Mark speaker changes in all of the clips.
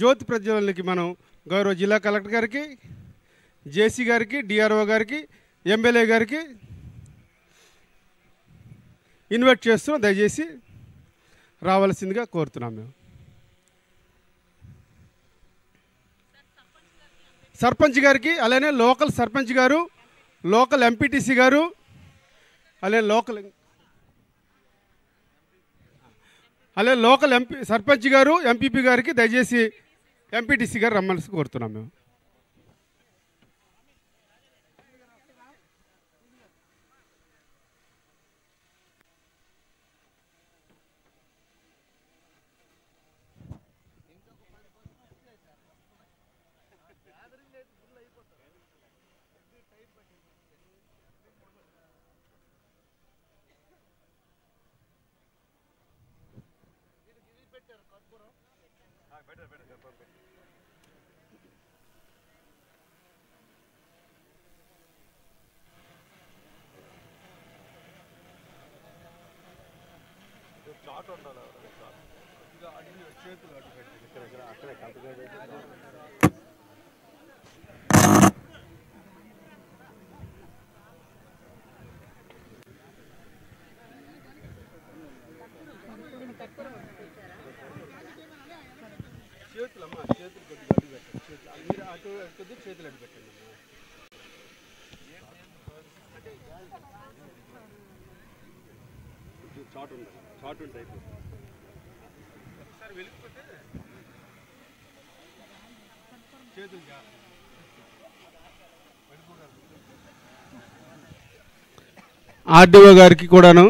Speaker 1: జ్యోతి ప్రజ్వలనకి మనం గౌరవ జిల్లా కలెక్టర్ గారికి, జేసీ గారికి, డిఆర్ఓ గారికి, ఎమ్మెల్యే గారికి ఇన్వైట్ చేస్తున్నాం. దయచేసి రావాల్సిందిగా కోరుతున్నాం. మేము సర్పంచ్ గారికి, అలానే లోకల్ సర్పంచ్ గారు, లోకల్ ఎంపీటీసీ గారు, అలానే లోకల్ సర్పంచ్ గారు, ఎంపీపీ గారికి దయచేసి ఎంపీటీసీ గారు రమ్మని కోరుతున్నాం. మేము చేతులు అడ్డు పెట్టండి. చాట్ ఉంటాయి. ఒకసారి వెళ్ళిపోతే చేతులు ఆర్డీఓ గారికి కూడాను,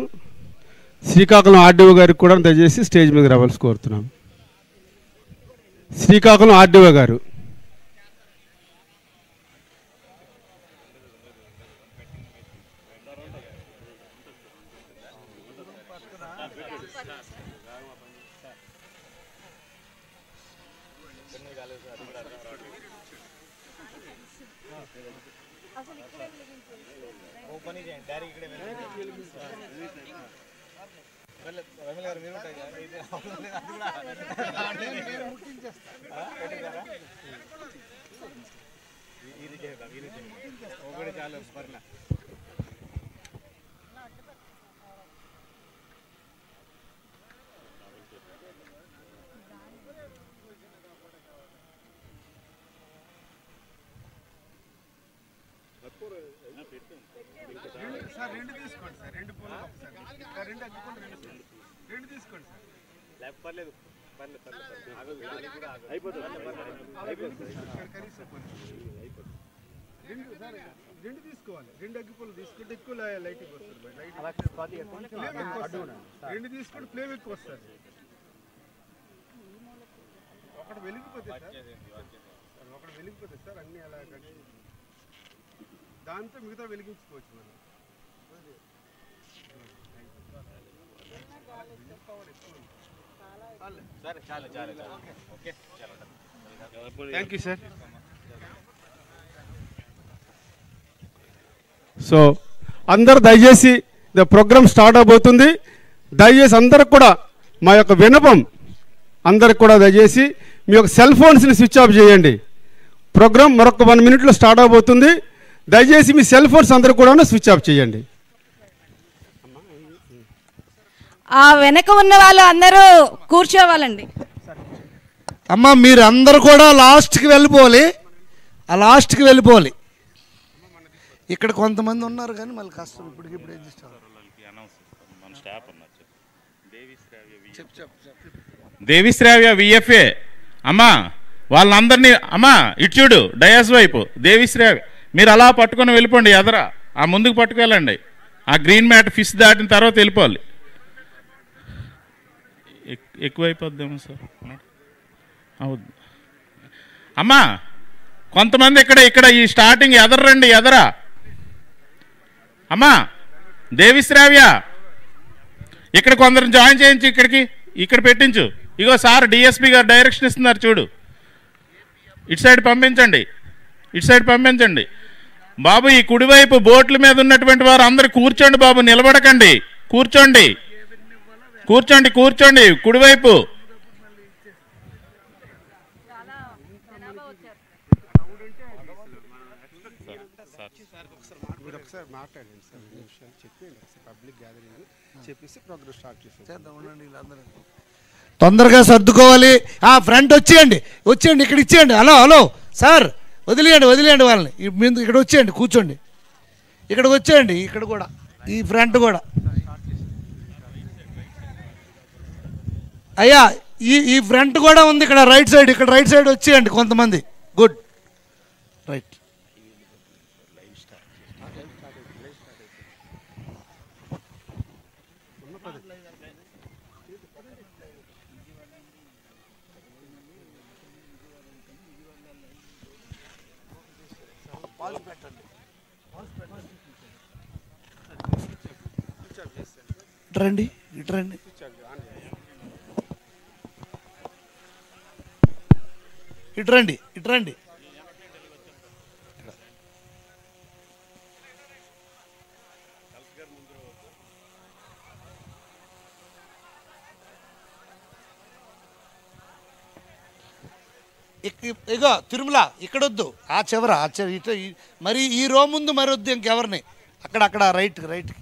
Speaker 1: శ్రీకాకుళం ఆర్డీఓ గారికి కూడా దయచేసి స్టేజ్ మీద రావాల్సి కోరుతున్నాం. శ్రీకాకుళం ఆర్డీఓ గారు, రెండు తీసుకోండి సార్, రెండు పూలు రెండు తీసుకోండి సార్. పర్లేదు రెండు తీసుకోవాలి. రెండు అగ్గిపూలు తీసుకుంటే ఎక్కువ లైటింగ్ వస్తుంది. రెండు తీసుకుంటే ఫ్లేమ్ ఎక్కువ వస్తుంది. ఒకటి వెలిగిపోతే సార్ అన్నీ అలా దాంతో మిగతా వెలిగించుకోవచ్చు మనం. Thank you sir. సో అందరు దయచేసి ప్రోగ్రామ్ స్టార్ట్ అవబోతుంది. దయచేసి అందరికి కూడా మా యొక్క విన్నపం, అందరికి కూడా దయచేసి మీ యొక్క సెల్ ఫోన్స్ని స్విచ్ ఆఫ్ చేయండి. ప్రోగ్రామ్ మరొక 1 minute స్టార్ట్ అవబోతుంది. దయచేసి మీ సెల్ ఫోన్స్ అందరూ కూడా స్విచ్ ఆఫ్ చేయండి.
Speaker 2: ఆ వెనక ఉన్న వాళ్ళు అందరూ కూర్చోవాలండి.
Speaker 3: అమ్మ మీరు అందరు కూడా లాస్ట్కి వెళ్ళిపోవాలి. ఇక్కడ కొంతమంది ఉన్నారు కానీ మళ్ళీ కష్టం. ఇప్పుడు అడ్జస్ట్
Speaker 4: దేవిశ్రావ్య విఎఫ్ఏ అమ్మా, వాళ్ళందరినీ అమ్మా ఇటు చూడు, డయాస్ వైపు దేవిశ్రావ్య మీరు అలా పట్టుకొని వెళ్ళిపోండి. ఎదరా ఆ ముందుకు పట్టుకెళ్ళండి. ఆ గ్రీన్ మ్యాట్ ఫిష్ దాటిన తర్వాత వెళ్ళిపోవాలి. ఎక్కువైపోద్దేమో సార్. అవుద్ది అమ్మా. కొంతమంది ఇక్కడ ఈ స్టార్టింగ్ ఎదరండి, ఎదరా అమ్మా. దేవిశ్రావ్య ఇక్కడ కొందరు జాయిన్ చేయించు, ఇక్కడ పెట్టించు. ఇగో సార్ డిఎస్పీ గారు డైరెక్షన్ ఇస్తున్నారు చూడు. ఇటు సైడ్ పంపించండి బాబు. ఈ కుడివైపు బోట్ల మీద ఉన్నటువంటి వారు అందరు కూర్చోండి బాబు, నిలబడకండి. కూర్చోండి కుడివైపు.
Speaker 1: మీరు ఒకసారి మాట్లాడండి సార్, ఈ విషయాలు చెప్పండి ఒకసారి పబ్లిక్ గ్యాదరింగ్ చెప్పేసి ప్రోగ్రెస్ స్టార్ట్ చేద్దాం.
Speaker 3: తొందరగా సర్దుకోవాలి. ఫ్రంట్ వచ్చేయండి, ఇక్కడ ఇచ్చేయండి. హలో సార్, వదిలేయండి వాళ్ళని. ఇక్కడ వచ్చేయండి, కూర్చోండి. ఇక్కడికి వచ్చేయండి, ఇక్కడ కూడా ఈ ఫ్రంట్ కూడా. అయ్యా ఈ ఫ్రంట్ కూడా ఉంది ఇక్కడ రైట్ సైడ్. ఇక్కడ రైట్ సైడ్ వచ్చేయండి కొంతమంది. Good, right. ఇట్రండి. ఇగో తిరుమల ఇక్కడొద్దు, ఆ చివర మరి ఈ రో ముందు మరి వద్దు ఇంకెవరిని. అక్కడ రైట్కి.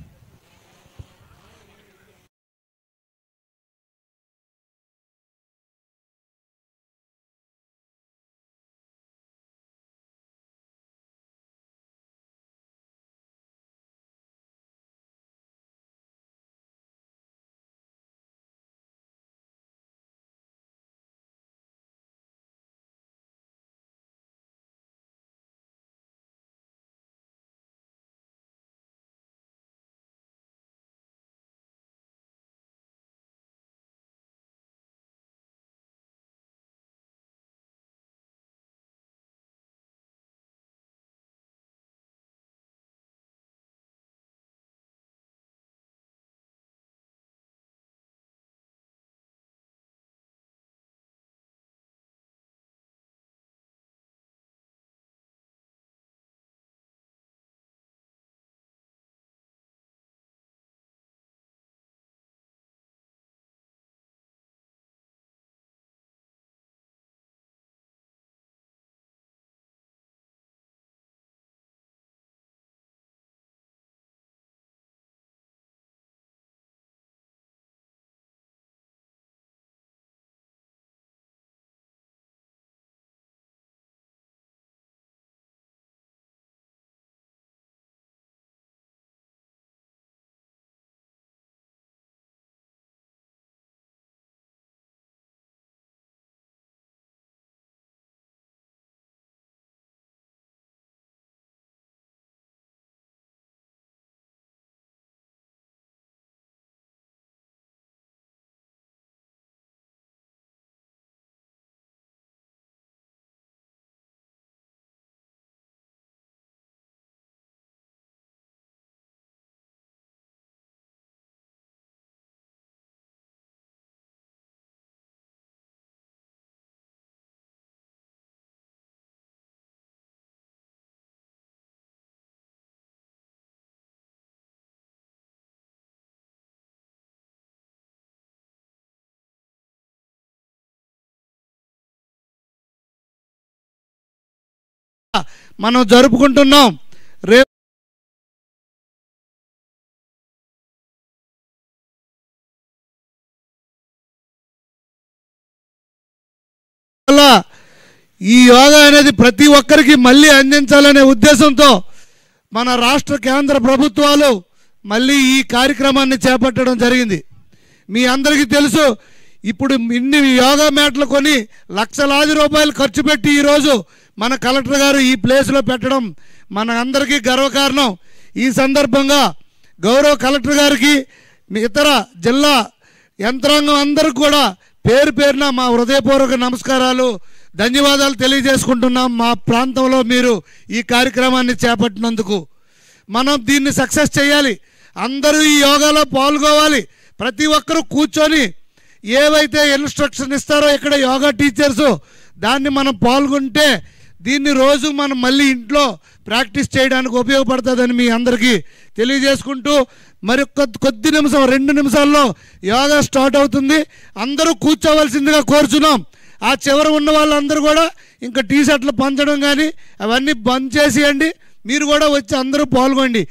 Speaker 3: మనం జరుపుకుంటున్నాం. రేపు ఈ యోగా అనేది ప్రతి ఒక్కరికి మళ్ళీ అందించాలనే ఉద్దేశంతో మన రాష్ట్ర కేంద్ర ప్రభుత్వాలు మళ్ళీ ఈ కార్యక్రమాన్ని చేపట్టడం జరిగింది. మీ అందరికీ తెలుసు, ఇప్పుడు ఇన్ని యోగా మ్యాట్లు కొని లక్షలాది రూపాయలు ఖర్చు పెట్టి ఈరోజు మన కలెక్టర్ గారు ఈ ప్లేస్లో పెట్టడం మన అందరికీ గర్వకారణం. ఈ సందర్భంగా గౌరవ కలెక్టర్ గారికి, ఇతర జిల్లా యంత్రాంగం అందరికి కూడా పేరు పేరున మా హృదయపూర్వక నమస్కారాలు, ధన్యవాదాలు తెలియజేసుకుంటున్నాం. మా ప్రాంతంలో మీరు ఈ కార్యక్రమాన్ని చేపట్టినందుకు మనం దీన్ని సక్సెస్ చేయాలి. అందరూ ఈ యోగాలో పాల్గొవాలి. ప్రతి ఒక్కరూ కూర్చొని ఏవైతే ఇన్స్ట్రక్షన్ ఇస్తారో ఇక్కడ యోగా టీచర్స్, దాన్ని మనం పాల్గొంటే దీన్ని రోజు మనం మళ్ళీ ఇంట్లో ప్రాక్టీస్ చేయడానికి ఉపయోగపడుతుందని మీ అందరికీ తెలియజేసుకుంటూ మరి కొద్ది నిమిషం 2 నిమిషాల్లో యోగా స్టార్ట్ అవుతుంది. అందరూ కూర్చోవలసిందిగా కోరుచున్నాం. ఆ చివర ఉన్న వాళ్ళందరూ కూడా ఇంకా టీ షర్ట్లు పంచడం కానీ అవన్నీ బంద్ చేసేయండి. మీరు కూడా వచ్చి అందరూ పాల్గొండి.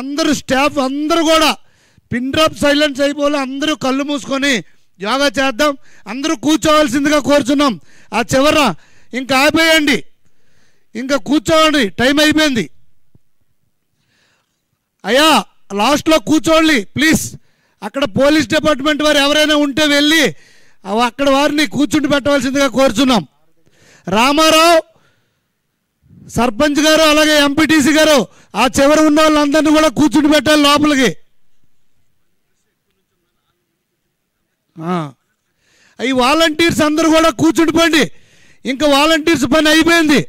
Speaker 3: అందరూ స్టాఫ్ అందరూ కూడా పిన్ డ్రాప్ సైలెన్స్ అయిపోలే, అందరూ కళ్ళు మూసుకొని యోగా చేద్దాం. అందరూ కూర్చోవలసిందిగా కోరుచున్నాం. ఆ చివర ఇంకా ఆపేయండి, ఇంకా కూర్చోండి, టైం అయిపోయింది. అయ్యా లాస్ట్లో కూర్చోండి ప్లీజ్. అక్కడ పోలీస్ డిపార్ట్మెంట్ వారు ఎవరైనా ఉంటే వెళ్ళి అక్కడ వారిని కూర్చుండి పెట్టవలసిందిగా కోరుచున్నాం. రామారావు సర్పంచ్ గారు అలాగే ఎంపీటీసీ గారు ఆ చివర ఉన్న వాళ్ళందరినీ కూడా కూర్చుండి పెట్టాలి లోపలికి. ఈ వాలంటీర్స్ అందరూ కూడా కూర్చుండిపోండి, ఇంకా వాలంటీర్స్ పని అయిపోయింది.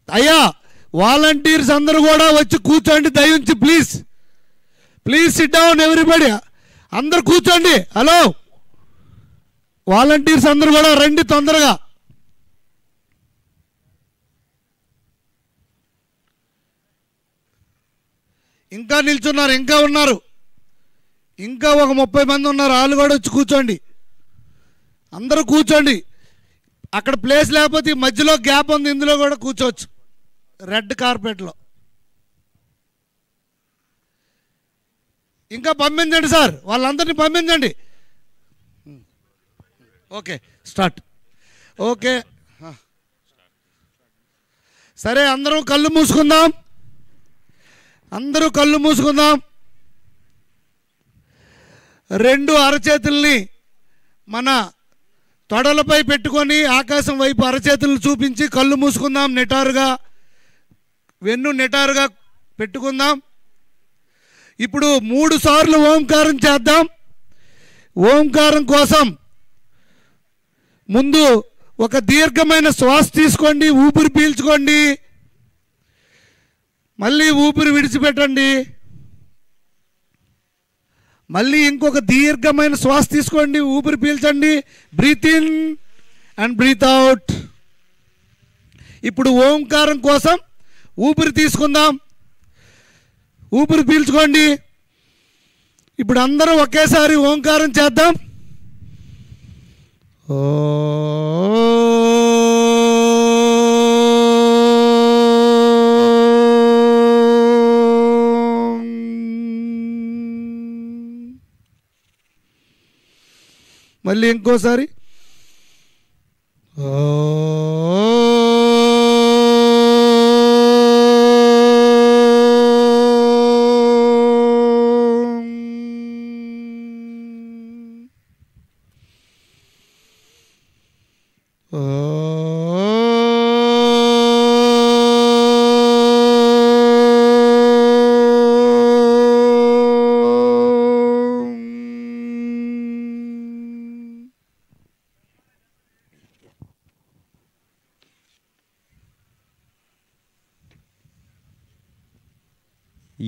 Speaker 3: అయ్యా వాలంటీర్స్ అందరూ కూడా వచ్చి కూర్చోండి దయించి please. Please SIT down everybody, అందరు కూర్చోండి. హలో వాలంటీర్స్ అందరూ కూడా రండి తొందరగా. ఇంకా నిల్చున్నారు, ఇంకా ఉన్నారు, ఇంకా ఒక 30 మంది ఉన్నారు, వాళ్ళు కూడా వచ్చి కూర్చోండి. అందరూ కూర్చోండి. అక్కడ ప్లేస్ లేకపోతే మధ్యలో గ్యాప్ ఉంది, ఇందులో కూడా కూర్చోవచ్చు రెడ్ కార్పెట్లో. ఇంకా పంపించండి సార్, వాళ్ళందరినీ పంపించండి. Okay start. ఓకే సరే, అందరూ కళ్ళు మూసుకుందాం, అందరూ కళ్ళు మూసుకుందాం. 2 అరచేతుల్ని మన తొడలపై పెట్టుకొని ఆకాశం వైపు అరచేతులను చూపించి కళ్ళు మూసుకుందాం. నిటారుగా వెన్ను నిటారుగా పెట్టుకుందాం. ఇప్పుడు 3 సార్లు ఓంకారం చేద్దాం. ఓంకారం కోసం ముందు ఒక దీర్ఘమైన శ్వాస తీసుకోండి, ఊపిరి పీల్చుకోండి, మళ్ళీ ఊపిరి విడిచిపెట్టండి, మళ్ళీ ఇంకొక దీర్ఘమైన శ్వాస తీసుకోండి, ఊపిరి పీల్చండి, breathe in and breathe out. ఇప్పుడు ఓంకారం కోసం ఊపిరి తీసుకుందాం, ఊపిరి పీల్చుకోండి. ఇప్పుడు అందరూ ఒకేసారి ఓంకారం చేద్దాం. మళ్ళీ ఇంకోసారి.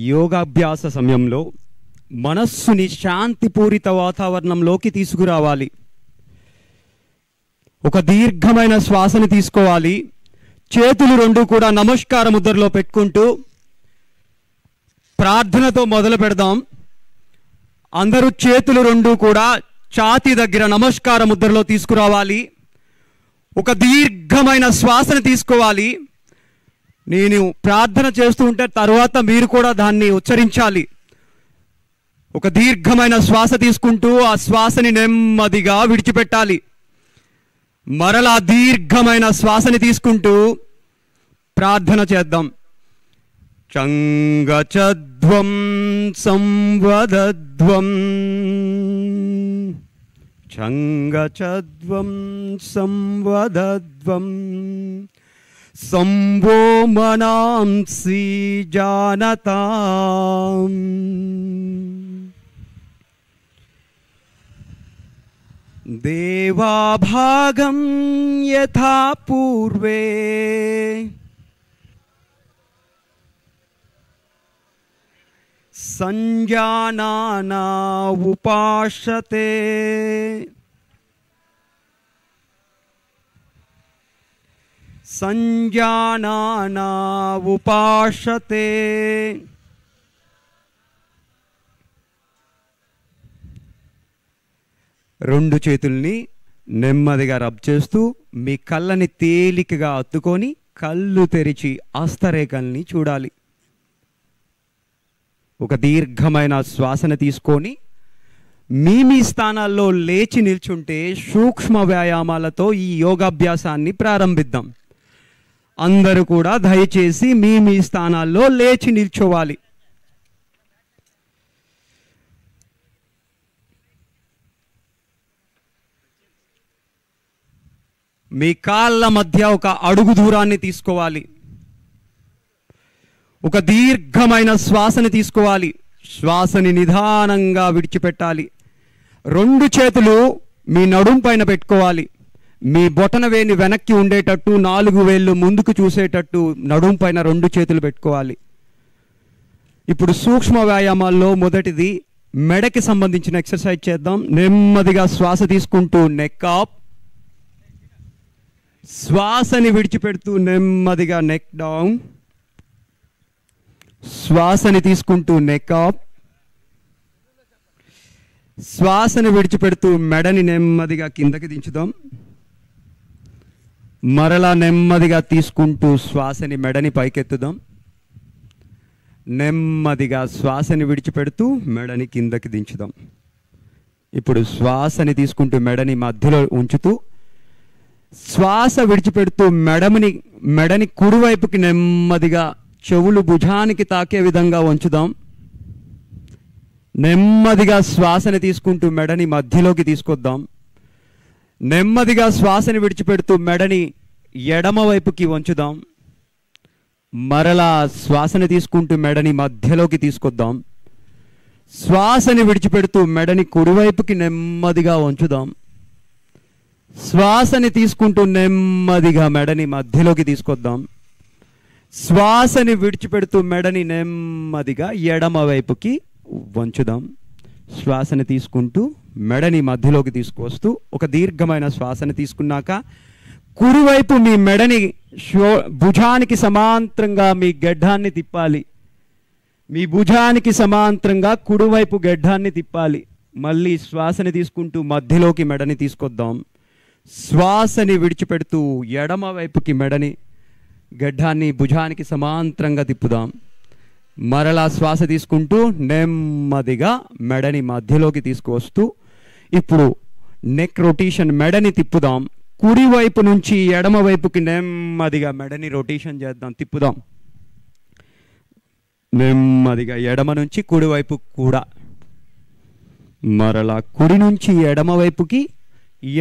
Speaker 5: యోగాభ్యాస సమయంలో మనస్సుని శాంతిపూరిత వాతావరణంలోకి తీసుకురావాలి. ఒక దీర్ఘమైన శ్వాసని తీసుకోవాలి. చేతులు 2 కూడా నమస్కార ముద్రలో పెట్టుకుంటూ ప్రార్థనతో మొదలు పెడదాం. అందరూ చేతులు 2 కూడా ఛాతీ దగ్గర నమస్కార ముద్రలో తీసుకురావాలి. ఒక దీర్ఘమైన శ్వాసని తీసుకోవాలి. నేను ప్రార్థన చేస్తూ ఉంటే తర్వాత మీరు కూడా దాన్ని ఉచ్చరించాలి. ఒక దీర్ఘమైన శ్వాస తీసుకుంటూ ఆ శ్వాసని నెమ్మదిగా విడిచిపెట్టాలి. మరలా దీర్ఘమైన శ్వాసని తీసుకుంటూ ప్రార్థన చేద్దాం. చంగచధ్వం సంవదధ్వం, చంగచధ్వం సంవదధ్వం, సంవో మనాంసి జానతాం. దేవాభాగం యథా పూర్వే, సంజానానా ఉపాసతే, సంజానానా ఉపాసతే. రెండు చేతుల్ని నెమ్మదిగా రబ్ చేస్తూ మీ కళ్ళని తేలికగా అత్తుకొని కళ్ళు తెరిచి హస్తరేఖల్ని చూడాలి. ఒక దీర్ఘమైన శ్వాసన తీసుకొని మీ స్థానాల్లో లేచి నిల్చుంటే సూక్ష్మ వ్యాయామాలతో ఈ యోగాభ్యాసాన్ని ప్రారంభిద్దాం. అందరూ కూడా దయచేసి మీ స్థానాల్లో లేచి నిల్చోవాలి. మీ కాళ్ళ మధ్య ఒక అడుగు దూరాన్ని తీసుకోవాలి. ఒక దీర్ఘమైన శ్వాసని తీసుకోవాలి. శ్వాసని నిదానంగా విడిచిపెట్టాలి. 2 చేతులు మీ నడుం పైన పెట్టుకోవాలి. మీ బొటన వేలు వెనక్కి ఉండేటట్టు, 4 వేళ్ళు ముందుకు చూసేటట్టు నడుం పైన 2 చేతులు పెట్టుకోవాలి. ఇప్పుడు సూక్ష్మ వ్యాయామాల్లో మొదటిది మెడకి సంబంధించిన ఎక్సర్సైజ్ చేద్దాం. నెమ్మదిగా శ్వాస తీసుకుంటూ నెక్ అప్, శ్వాసని విడిచిపెడుతూ నెమ్మదిగా నెక్ డౌన్, శ్వాసని తీసుకుంటూ నెక్ అప్, శ్వాసని విడిచిపెడుతూ మెడని నెమ్మదిగా కిందకి దించుదాం. మరలా నెమ్మదిగా తీసుకుంటూ శ్వాసని మెడని పైకెత్తుదాం. నెమ్మదిగా శ్వాసని విడిచిపెడుతూ మెడని కిందకి దించుదాం. ఇప్పుడు శ్వాసని తీసుకుంటూ మెడని మధ్యలో ఉంచుతూ శ్వాస విడిచిపెడుతూ మెడని కుడివైపుకి నెమ్మదిగా చెవులు భుజానికి తాకే విధంగా ఉంచుదాం. నెమ్మదిగా శ్వాసని తీసుకుంటూ మెడని మధ్యలోకి తీసుకొద్దాం. నెమ్మదిగా శ్వాసని విడిచిపెడుతూ మెడని ఎడమ వైపుకి వంచుదాం. మరలా శ్వాసని తీసుకుంటూ మెడని మధ్యలోకి తీసుకొద్దాం. శ్వాసని విడిచిపెడుతూ మెడని కుడివైపుకి నెమ్మదిగా వంచుదాం. శ్వాసని తీసుకుంటూ నెమ్మదిగా మెడని మధ్యలోకి తీసుకొద్దాం. శ్వాసని విడిచిపెడుతూ మెడని నెమ్మదిగా ఎడమ వైపుకి వంచుదాం. శ్వాసని తీసుకుంటూ మెడని మధ్యలోకి తీసుకొస్తూ ఒక దీర్ఘమైన శ్వాసని తీసుకున్నాక కుడివైపు మీ మెడని భుజానికి సమాంతరంగా మీ గడ్డాన్ని తిప్పాలి. మీ భుజానికి సమాంతరంగా కుడివైపు గడ్డాన్ని తిప్పాలి. మళ్ళీ శ్వాసని తీసుకుంటూ మధ్యలోకి మెడని తీసుకొద్దాం. శ్వాసని విడిచిపెడుతూ ఎడమ వైపుకి మెడని గడ్డాన్ని భుజానికి సమాంతరంగా తిప్పుదాం. మరలా శ్వాస తీసుకుంటూ నెమ్మదిగా మెడని మధ్యలోకి తీసుకువస్తూ ఇప్పుడు నెక్ రొటేషన్ మెడని తిప్పుదాం. కుడివైపు నుంచి ఎడమ వైపుకి నెమ్మదిగా మెడని రొటేషన్ చేద్దాం, తిప్పుదాం. నెమ్మదిగా ఎడమ నుంచి కుడివైపు కూడా, మరలా కుడి నుంచి ఎడమ వైపుకి,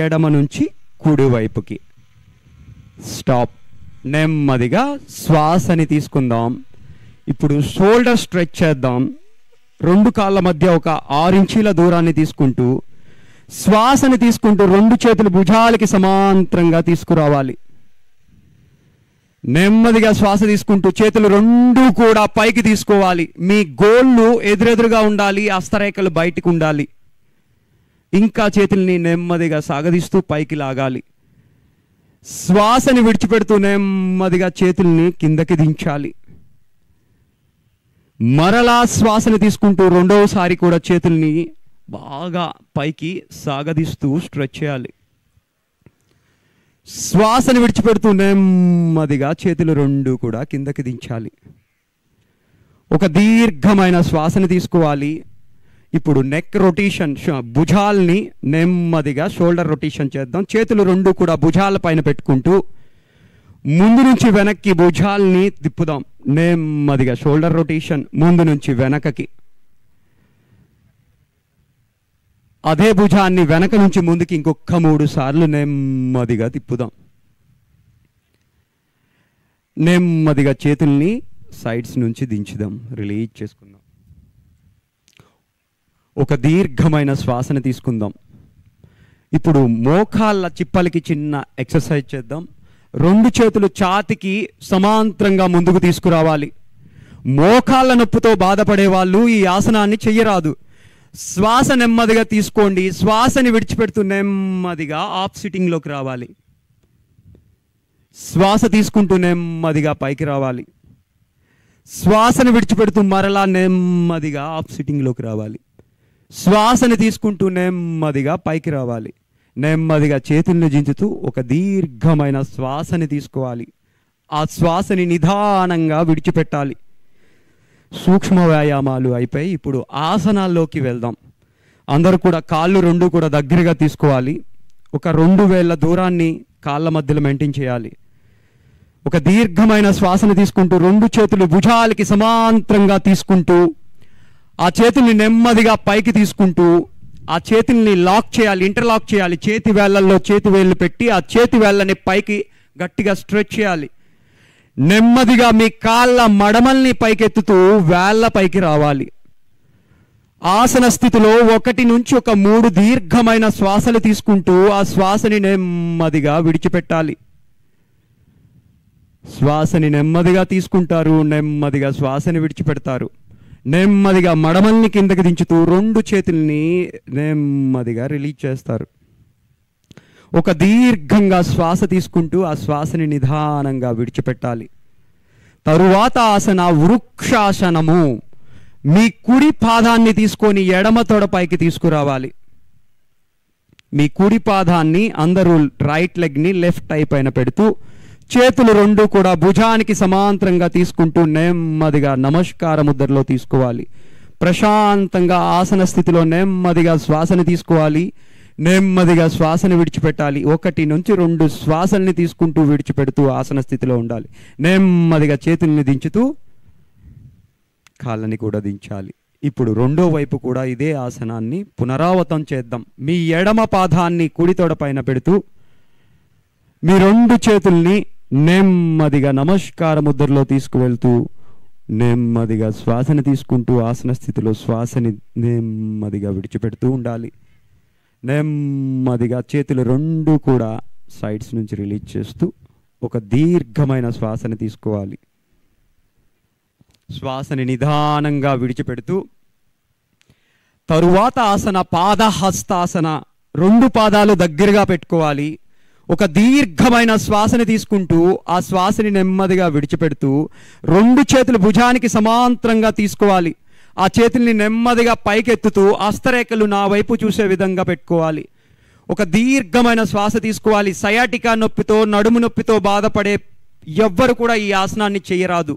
Speaker 5: ఎడమ నుంచి కుడివైపుకి. స్టాప్. నెమ్మదిగా శ్వాసని తీసుకుందాం. ఇప్పుడు షోల్డర్ స్ట్రెచ్ చేద్దాం. 2 కాళ్ళ మధ్య ఒక 6 ఇంచీల దూరాన్ని తీసుకుంటూ శ్వాసని తీసుకుంటూ 2 చేతులు భుజాలకి సమాంతరంగా తీసుకురావాలి. నెమ్మదిగా శ్వాస తీసుకుంటూ చేతులు 2 కూడా పైకి తీసుకోవాలి. మీ గోళ్ళు ఎదురెదురుగా ఉండాలి, హస్తరేఖలు బయటికి ఉండాలి. ఇంకా చేతుల్ని నెమ్మదిగా సాగదీస్తూ పైకి లాగాలి. శ్వాసని విడిచిపెడుతూ నెమ్మదిగా చేతుల్ని కిందకి దించాలి. మరలా శ్వాసని తీసుకుంటూ రెండవసారి కూడా చేతుల్ని బాగా పైకి సాగదీస్తూ స్ట్రెచ్ చేయాలి. శ్వాసని విడిచిపెడుతూ నెమ్మదిగా చేతులు 2 కూడా కిందకి దించాలి. ఒక దీర్ఘమైన శ్వాసని తీసుకోవాలి. ఇప్పుడు నెక్ రొటేషన్, భుజాల్ని నెమ్మదిగా షోల్డర్ రొటేషన్ చేద్దాం. చేతులు 2 కూడా భుజాల పైన పెట్టుకుంటూ ముందు నుంచి వెనక్కి భుజాల్ని తిప్పుదాం. నెమ్మదిగా షోల్డర్ రొటేషన్ ముందు నుంచి వెనకకి. అదే భుజాన్ని వెనక నుంచి ముందుకి ఇంకొక 3 సార్లు నెమ్మదిగా తిప్పుదాం. నెమ్మదిగా చేతుల్ని సైడ్స్ నుంచి దించుదాం, రిలీజ్ చేసుకుందాం. ఒక దీర్ఘమైన శ్వాసను తీసుకుందాం. ఇప్పుడు మోకాళ్ళ చిప్పలకి చిన్న ఎక్సర్సైజ్ చేద్దాం. 2 చేతులు ఛాతీకి సమాంతరంగా ముందుకు తీసుకురావాలి. మోకాళ్ళ నొప్పితో బాధపడే వాళ్ళు ఈ ఆసనాన్ని చెయ్యరాదు. శ్వాస నెమ్మదిగా తీసుకోండి. శ్వాసని విడిచిపెడుతూ నెమ్మదిగా ఆఫ్ సిట్టింగ్లోకి రావాలి. శ్వాస తీసుకుంటూ నెమ్మదిగా పైకి రావాలి. శ్వాసను విడిచిపెడుతూ మరలా నెమ్మదిగా ఆఫ్ సిట్టింగ్లోకి రావాలి. శ్వాసని తీసుకుంటూ నెమ్మదిగా పైకి రావాలి. నెమ్మదిగా చేతుల్ని దించుతూ ఒక దీర్ఘమైన శ్వాసని తీసుకోవాలి. ఆ శ్వాసని నిదానంగా విడిచిపెట్టాలి. సూక్ష్మ వ్యాయామాలు అయిపోయి ఇప్పుడు ఆసనాల్లోకి వెళ్దాం. అందరూ కూడా కాళ్ళు రెండు కూడా దగ్గరగా తీసుకోవాలి. ఒక 2 వేళ్ల దూరాన్ని కాళ్ళ మధ్యలో మెయింటైన్ చేయాలి. ఒక దీర్ఘమైన శ్వాసను తీసుకుంటూ 2 చేతులు భుజాలకి సమాంతరంగా తీసుకుంటూ ఆ చేతుల్ని నెమ్మదిగా పైకి తీసుకుంటూ ఆ చేతుల్ని లాక్ చేయాలి, ఇంటర్లాక్ చేయాలి. చేతి వేళ్లలో చేతి వేళ్ళు పెట్టి ఆ చేతి వేళ్ళని పైకి గట్టిగా స్ట్రెచ్ చేయాలి. నెమ్మదిగా మీ కాళ్ళ మడమల్ని పైకెత్తుతూ వేళ్ళ పైకి రావాలి. ఆసన స్థితిలో 1 నుంచి 3 దీర్ఘమైన శ్వాసలు తీసుకుంటూ ఆ శ్వాసని నెమ్మదిగా విడిచిపెట్టాలి. శ్వాసని నెమ్మదిగా తీసుకుంటారు, నెమ్మదిగా శ్వాసని విడిచిపెడతారు. నెమ్మదిగా మడమల్ని కిందకి దించుతూ 2 చేతుల్ని నెమ్మదిగా రిలీజ్ చేస్తారు. ఒక దీర్ఘంగా శ్వాస తీసుకుంటూ ఆ శ్వాసని నిదానంగా విడిచిపెట్టాలి. తరువాత ఆసన వృక్షాసనము. మీ కుడి పాదాన్ని తీసుకొని ఎడమ తొడ పైకి తీసుకురావాలి. మీ కుడి పాదాన్ని అందరూ రైట్ లెగ్ని లెఫ్ట్ ఐ పైన పెడుతూ చేతులు 2 కూడా భుజానికి సమాంతరంగా తీసుకుంటూ నెమ్మదిగా నమస్కార ముద్రలో తీసుకోవాలి. ప్రశాంతంగా ఆసన స్థితిలో నెమ్మదిగా శ్వాసని తీసుకోవాలి, నెమ్మదిగా శ్వాసను విడిచిపెట్టాలి. 1 నుంచి 2 శ్వాసల్ని తీసుకుంటూ విడిచిపెడుతూ ఆసన స్థితిలో ఉండాలి. నెమ్మదిగా చేతుల్ని దించుతూ కాళ్ళని కూడా దించాలి. ఇప్పుడు రెండో వైపు కూడా ఇదే ఆసనాన్ని పునరావృతం చేద్దాం. మీ ఎడమ పాదాన్ని కుడి తొడ పైన పెడుతూ మీ 2 చేతుల్ని నెమ్మదిగా నమస్కార ముద్రలో తీసుకువెళ్తూ నెమ్మదిగా శ్వాసని తీసుకుంటూ ఆసన స్థితిలో శ్వాసని నెమ్మదిగా విడిచిపెడుతూ ఉండాలి. నెమ్మదిగా చేతులు 2 కూడా సైడ్స్ నుంచి రిలీజ్ చేస్తూ ఒక దీర్ఘమైన శ్వాసని తీసుకోవాలి. శ్వాసని నిదానంగా విడిచిపెడుతూ తరువాత ఆసన పాదహస్తాసన. 2 పాదాలు దగ్గరగా పెట్టుకోవాలి. ఒక దీర్ఘమైన శ్వాసని తీసుకుంటూ ఆ శ్వాసని నెమ్మదిగా విడిచిపెడుతూ 2 చేతులు భుజానికి సమాంతరంగా తీసుకోవాలి. ఆ చేతుల్ని నెమ్మదిగా పైకెత్తుతూ హస్తరేఖలు నా వైపు చూసే విధంగా పెట్టుకోవాలి. ఒక దీర్ఘమైన శ్వాస తీసుకోవాలి. సయాటికా నొప్పితో నడుము నొప్పితో బాధపడే ఎవ్వరు కూడా ఈ ఆసనాన్ని చేయరాదు.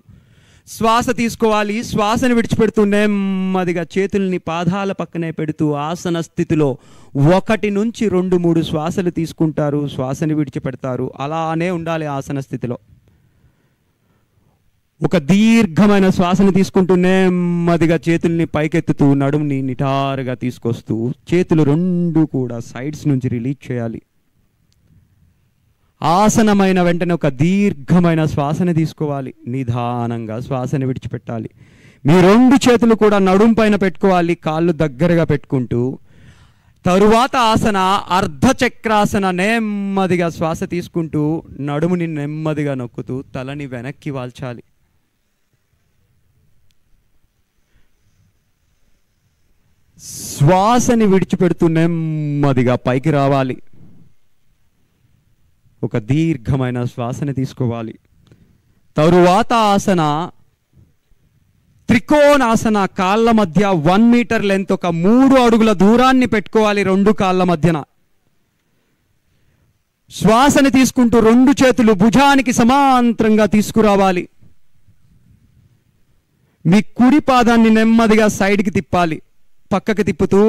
Speaker 5: శ్వాస తీసుకోవాలి. శ్వాసను విడిచిపెడుతూ నెమ్మదిగా చేతుల్ని పాదాల పక్కనే పెడుతూ ఆసన స్థితిలో 1 నుంచి 2, 3 శ్వాసలు తీసుకుంటారు, శ్వాసని విడిచిపెడతారు. అలానే ఉండాలి ఆసన స్థితిలో. ఒక దీర్ఘమైన శ్వాసను తీసుకుంటూ నెమ్మదిగా చేతుల్ని పైకెత్తుతూ నడుముని నిటారుగా తీసుకొస్తూ చేతులు 2 కూడా సైడ్స్ నుంచి రిలీజ్ చేయాలి. ఆసనమైన వెంటనే ఒక దీర్ఘమైన శ్వాసని తీసుకోవాలి. నిదానంగా శ్వాసని విడిచిపెట్టాలి. మీ 2 చేతులు కూడా నడుము పైన పెట్టుకోవాలి, కాళ్ళు దగ్గరగా పెట్టుకుంటూ. తరువాత ఆసన అర్ధచక్రాసన. నెమ్మదిగా శ్వాస తీసుకుంటూ నడుముని నెమ్మదిగా నొక్కుతూ తలని వెనక్కి వాల్చాలి. శ్వాసని విడిచిపెడుతూ నెమ్మదిగా పైకి రావాలి. ఒక దీర్ఘమైన శ్వాసని తీసుకోవాలి. తరువాత ఆసన త్రికోణాసన. కాళ్ళ మధ్య 1 మీటర్ లెంత్, ఒక 3 అడుగుల దూరాన్ని పెట్టుకోవాలి 2 కాళ్ళ మధ్యన. శ్వాసని తీసుకుంటూ 2 చేతులు భుజానికి సమాంతరంగా తీసుకురావాలి. మీ కుడి పాదాన్ని నెమ్మదిగా సైడ్కి తిప్పాలి, పక్కకి తిప్పుతూ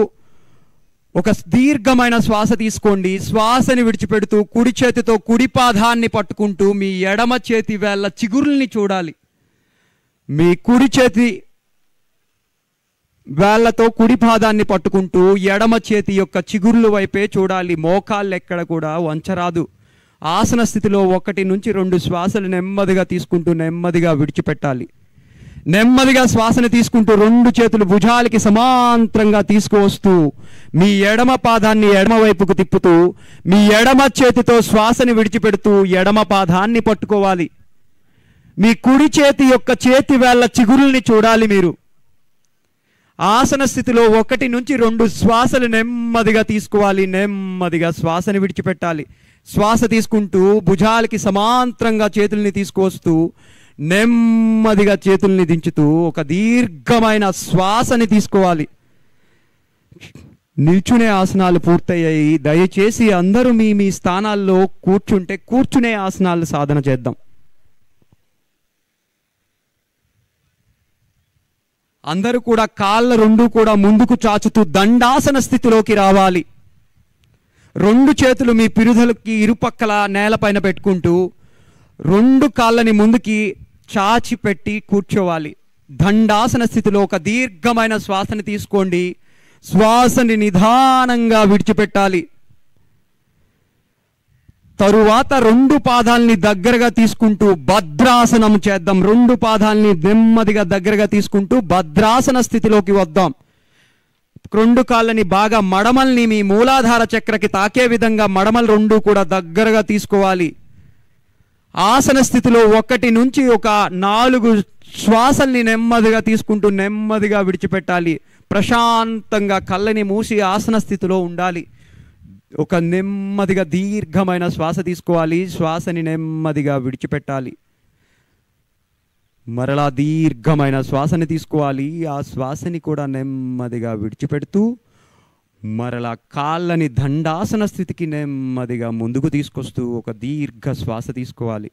Speaker 5: ఒక దీర్ఘమైన శ్వాస తీసుకోండి. శ్వాసని విడిచిపెడుతూ కుడి చేతితో కుడి పాదాన్ని పట్టుకుంటూ మీ ఎడమ చేతి వేళ్ళ చిగురుల్ని చూడాలి. మీ కుడి చేతి వేళ్లతో కుడి పాదాన్ని పట్టుకుంటూ ఎడమ చేతి యొక్క చిగుర్ల వైపే చూడాలి. మోకాళ్ళు ఎక్కడ కూడా వంచరాదు. ఆసన స్థితిలో 1 నుంచి 2 శ్వాసలు నెమ్మదిగా తీసుకుంటూ నెమ్మదిగా విడిచిపెట్టాలి. నెమ్మదిగా శ్వాసను తీసుకుంటూ 2 చేతులు భుజాలకి సమాంతరంగా తీసుకువస్తూ మీ ఎడమ పాదాన్ని ఎడమ వైపుకు తిప్పుతూ మీ ఎడమ చేతితో శ్వాసని విడిచిపెడుతూ ఎడమ పాదాన్ని పట్టుకోవాలి. మీ కుడి చేతి యొక్క చేతి వేళ్ళ చిగురుల్ని చూడాలి. మీరు ఆసన స్థితిలో 1 నుంచి 2 శ్వాసలు నెమ్మదిగా తీసుకోవాలి. నెమ్మదిగా శ్వాసని విడిచిపెట్టాలి. శ్వాస తీసుకుంటూ భుజాలకి సమాంతరంగా చేతుల్ని తీసుకువస్తూ నెమ్మదిగా చేతుల్ని దించుతూ ఒక దీర్ఘమైన శ్వాసని తీసుకోవాలి. నిల్చునే ఆసనాలు పూర్తయ్యాయి. దయచేసి అందరూ మీ మీ స్థానాల్లో కూర్చుంటే కూర్చునే ఆసనాలు సాధన చేద్దాం. అందరూ కూడా కాళ్ళ రెండు కూడా ముందుకు చాచుతూ దండాసన స్థితిలోకి రావాలి. రెండు చేతులు మీ పిరుదలకి ఇరుపక్కల నేలపైన పెట్టుకుంటూ రెండు కాళ్ళని ముందుకి చాచి పెట్టి కూర్చోవాలి. దండాసన స్థితిలో ఒక దీర్ఘమైన శ్వాసని తీసుకోండి. శ్వాసని నిదానంగా విడిచిపెట్టాలి. తరువాత రెండు పాదాలని దగ్గరగా తీసుకుంటూ భద్రాసనం చేద్దాం. రెండు పాదాలని నెమ్మదిగా దగ్గరగా తీసుకుంటూ భద్రాసన స్థితిలోకి వద్దాం. రెండు కాళ్ళని బాగా మడమల్ని మీ మూలాధార చక్రకి తాకే విధంగా మడమలు రెండు కూడా దగ్గరగా తీసుకోవాలి. ఆసన స్థితిలో 1 నుంచి 4 శ్వాసల్ని నెమ్మదిగా తీసుకుంటూ నెమ్మదిగా విడిచిపెట్టాలి. ప్రశాంతంగా కళ్ళని మూసి ఆసన స్థితిలో ఉండాలి. ఒక నెమ్మదిగా దీర్ఘమైన శ్వాస తీసుకోవాలి. శ్వాసని నెమ్మదిగా విడిచిపెట్టాలి. మరలా దీర్ఘమైన శ్వాసని తీసుకోవాలి. ఆ శ్వాసని కూడా నెమ్మదిగా విడిచిపెడుతూ మరలా కాళ్ళని దండాసన స్థితికి నెమ్మదిగా ముందుకు తీసుకొస్తూ ఒక దీర్ఘ శ్వాస తీసుకోవాలి.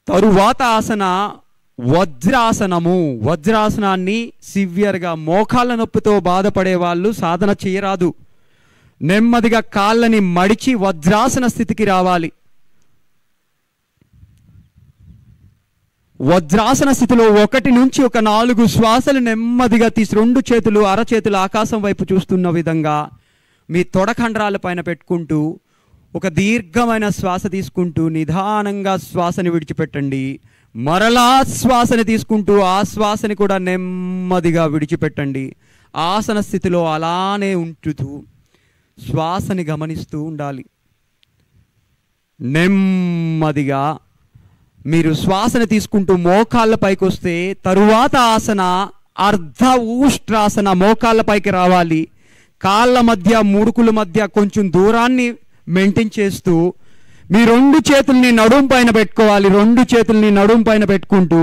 Speaker 5: తరువాత ఆసన వజ్రాసనము. వజ్రాసనాన్ని సివియర్గా మోకాళ్ళ నొప్పితో బాధపడే వాళ్ళు సాధన చేయరాదు. నెమ్మదిగా కాళ్ళని మడిచి వజ్రాసన స్థితికి రావాలి. వజ్రాసన స్థితిలో 1 నుంచి 4 శ్వాసలు నెమ్మదిగా తీసి రెండు చేతులు అరచేతులు ఆకాశం వైపు చూస్తున్న విధంగా మీ తొడకండరాల పైన పెట్టుకుంటూ ఒక దీర్ఘమైన శ్వాస తీసుకుంటూ నిదానంగా శ్వాసని విడిచిపెట్టండి. మరలా శ్వాసని తీసుకుంటూ ఆ శ్వాసని కూడా నెమ్మదిగా విడిచిపెట్టండి. ఆసన స్థితిలో అలానే ఉంచుతూ శ్వాసని గమనిస్తూ ఉండాలి. నెమ్మదిగా మీరు శ్వాసని తీసుకుంటూ మోకాళ్ళ పైకి వస్తే తరువాత ఆసన అర్ధ ఊష్ట్రాసన. మోకాళ్ళ పైకి రావాలి. కాళ్ళ మధ్య ముడుకుల మధ్య కొంచెం దూరాన్ని మెయింటైన్ చేస్తూ మీ రెండు చేతుల్ని నడుం పైన పెట్టుకోవాలి. రెండు చేతుల్ని నడుం పైన పెట్టుకుంటూ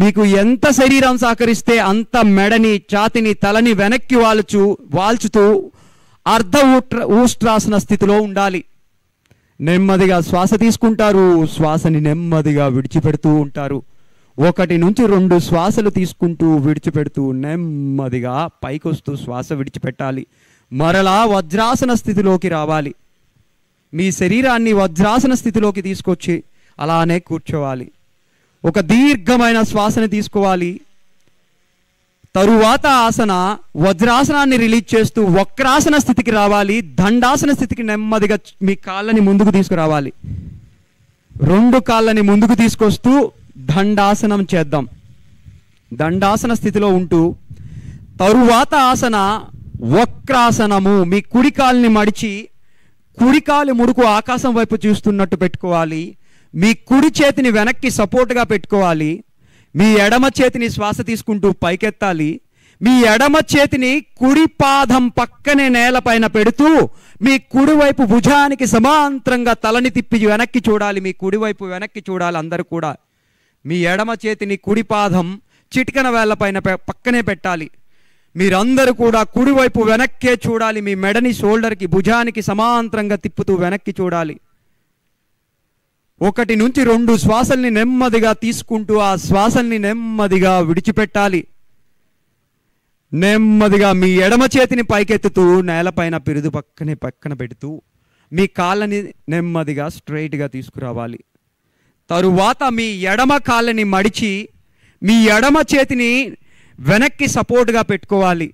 Speaker 5: మీకు ఎంత శరీరం సహకరిస్తే అంత మెడని ఛాతిని తలని వెనక్కి వాల్చుతూ అర్ధ ఊష్ట్రాసన స్థితిలో ఉండాలి. నెమ్మదిగా శ్వాస తీసుకుంటారు. శ్వాసని నెమ్మదిగా విడిచిపెడుతూ ఉంటారు. 1 నుంచి 2 శ్వాసలు తీసుకుంటూ విడిచిపెడుతూ నెమ్మదిగా పైకి వస్తూ శ్వాస విడిచిపెట్టాలి. మరలా వజ్రాసన స్థితిలోకి రావాలి. మీ శరీరాన్ని వజ్రాసన స్థితిలోకి తీసుకొచ్చి అలానే కూర్చోవాలి. ఒక దీర్ఘమైన శ్వాసని తీసుకోవాలి. తరువాత ఆసన వజ్రాసనాన్ని రిలీజ్ చేస్తూ వక్రాసన స్థితికి రావాలి. దండాసన స్థితికి నెమ్మదిగా మీ కాళ్ళని ముందుకు తీసుకురావాలి. రెండు కాళ్ళని ముందుకు తీసుకొస్తూ దండాసనం చేద్దాం. దండాసన స్థితిలో ఉంటూ తరువాత ఆసన వక్రాసనము. మీ కుడి కాలుని మడిచి కుడి కాలు ముడుకు ఆకాశం వైపు చూస్తున్నట్టు పెట్టుకోవాలి. మీ కుడి చేతిని వెనక్కి సపోర్ట్గా పెట్టుకోవాలి. మీ ఎడమ చేతిని శ్వాస తీసుకుంటూ పైకెత్తాలి. మీ ఎడమ చేతిని కుడి పాదం పక్కనే నేలపైన పెడుతూ మీ కుడివైపు భుజానికి సమాంతరంగా తలని తిప్పి వెనక్కి చూడాలి. మీ కుడివైపు వెనక్కి చూడాలి అందరూ కూడా. మీ ఎడమ చేతిని కుడి పాదం చిటికన వేళ్ళపైన పక్కనే పెట్టాలి. మీరందరూ కూడా కుడివైపు వెనక్కే చూడాలి. మీ మెడని షోల్డర్కి భుజానికి సమాంతరంగా తిప్పుతూ వెనక్కి చూడాలి. 1 నుంచి 2 శ్వాసల్ని నెమ్మదిగా తీసుకుంటూ ఆ శ్వాసల్ని నెమ్మదిగా విడిచిపెట్టాలి. నెమ్మదిగా మీ ఎడమ చేతిని పైకెత్తుతూ నేలపైన పిరుదు పక్కన పెడుతూ మీ కాళ్ళని నెమ్మదిగా స్ట్రైట్గా తీసుకురావాలి. తరువాత మీ ఎడమ కాళ్ళని మడిచి మీ ఎడమ చేతిని వెనక్కి సపోర్ట్గా పెట్టుకోవాలి.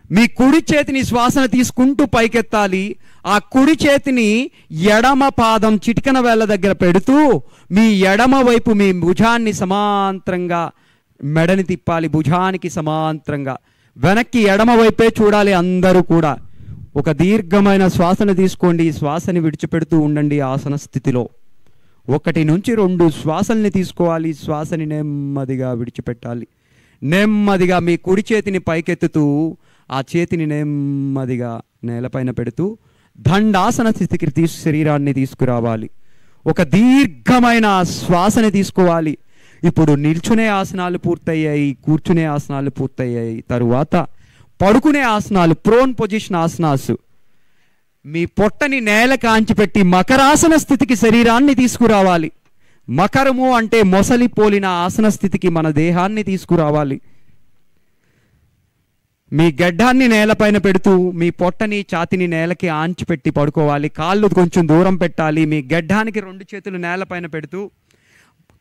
Speaker 5: మీ కుడి చేతిని శ్వాసను తీసుకుంటూ పైకెత్తాలి. ఆ కుడి చేతిని ఎడమ పాదం చిటికన వేళ్ళ దగ్గర పెడుతూ మీ ఎడమ వైపు మీ భుజాన్ని సమాంతరంగా మెడని తిప్పాలి. భుజానికి సమాంతరంగా వెనక్కి ఎడమ వైపే చూడాలి అందరూ కూడా. ఒక దీర్ఘమైన శ్వాసను తీసుకోండి. శ్వాసని విడిచిపెడుతూ ఉండండి ఆసన స్థితిలో. 1 నుంచి 2 శ్వాసల్ని తీసుకోవాలి. శ్వాసని నెమ్మదిగా విడిచిపెట్టాలి. నెమ్మదిగా మీ కుడి చేతిని పైకెత్తుతూ ఆ చేతిని నెమ్మదిగా నేలపైన పెడుతూ దండాసన స్థితికి శరీరాన్ని తీసుకురావాలి. ఒక దీర్ఘమైన శ్వాసని తీసుకోవాలి. ఇప్పుడు నిల్చునే ఆసనాలు పూర్తయ్యాయి. కూర్చునే ఆసనాలు పూర్తయ్యాయి. తరువాత పడుకునే ఆసనాలు, ప్రోన్ పొజిషన్ ఆసనాసు. మీ పొట్టని నేల కాంచిపెట్టి మకరాసన స్థితికి శరీరాన్ని తీసుకురావాలి. మకరము అంటే మొసలి పోలిన ఆసన స్థితికి మన దేహాన్ని తీసుకురావాలి. మీ గడ్డాన్ని నేలపైన పెడుతూ మీ పొట్టని ఛాతిని నేలకి ఆంచిపెట్టి పడుకోవాలి. కాళ్ళు కొంచెం దూరం పెట్టాలి. మీ గడ్డానికి 2 చేతులు నేలపైన పెడుతూ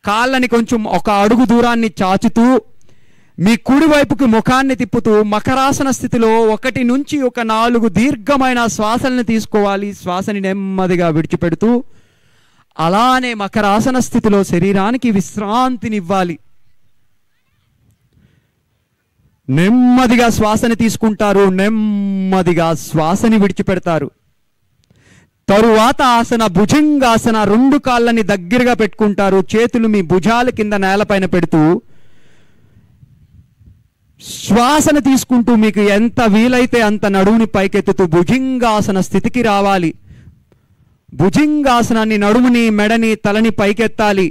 Speaker 5: కాళ్ళని కొంచెం 1 అడుగు దూరాన్ని చాచుతూ మీ కుడి వైపుకి ముఖాన్ని తిప్పుతూ మకరాసన స్థితిలో 1 నుంచి 4 దీర్ఘమైన శ్వాసలను తీసుకోవాలి. శ్వాసని నెమ్మదిగా విడిచిపెడుతూ అలానే మకరాసన స్థితిలో శరీరానికి విశ్రాంతినివ్వాలి. నెమ్మదిగా శ్వాసని తీసుకుంటారు, నెమ్మదిగా శ్వాసని విడిచిపెడతారు. తరువాత ఆసన భుజంగాసన. 2 కాళ్ళని దగ్గరగా పెట్టుకుంటారు. చేతులు మీ భుజాల కింద నేలపైన పెడుతూ శ్వాసను తీసుకుంటూ మీకు ఎంత వీలైతే అంత నడుముని పైకెత్తుతూ భుజంగాసన స్థితికి రావాలి. భుజంగాసనాన్ని, నడుముని, మెడని, తలని పైకెత్తాలి.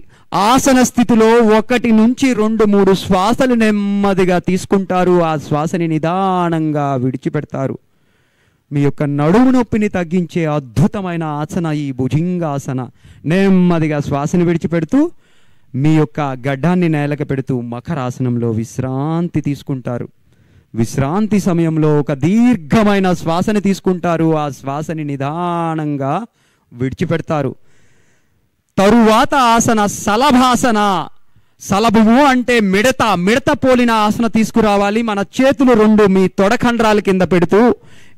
Speaker 5: ఆసన స్థితిలో 1 నుంచి 2, 3 శ్వాసలు నెమ్మదిగా తీసుకుంటారు. ఆ శ్వాసని నిదానంగా విడిచిపెడతారు. మీ యొక్క నడుము నొప్పిని తగ్గించే అద్భుతమైన ఆసన ఈ భుజంగాసన. నెమ్మదిగా శ్వాసని విడిచిపెడుతూ మీ యొక్క గడ్డాన్ని నేలకు పెడుతూ మకరాసనంలో విశ్రాంతి తీసుకుంటారు. విశ్రాంతి సమయంలో ఒక దీర్ఘమైన శ్వాసని తీసుకుంటారు. ఆ శ్వాసని నిదానంగా విడిచిపెడతారు. తరువాత ఆసన సలభాసన. సలభము అంటే మిడత పోలిన ఆసన తీసుకురావాలి. మన చేతులు 2 మీ తొడకండ్రాల కింద పెడుతూ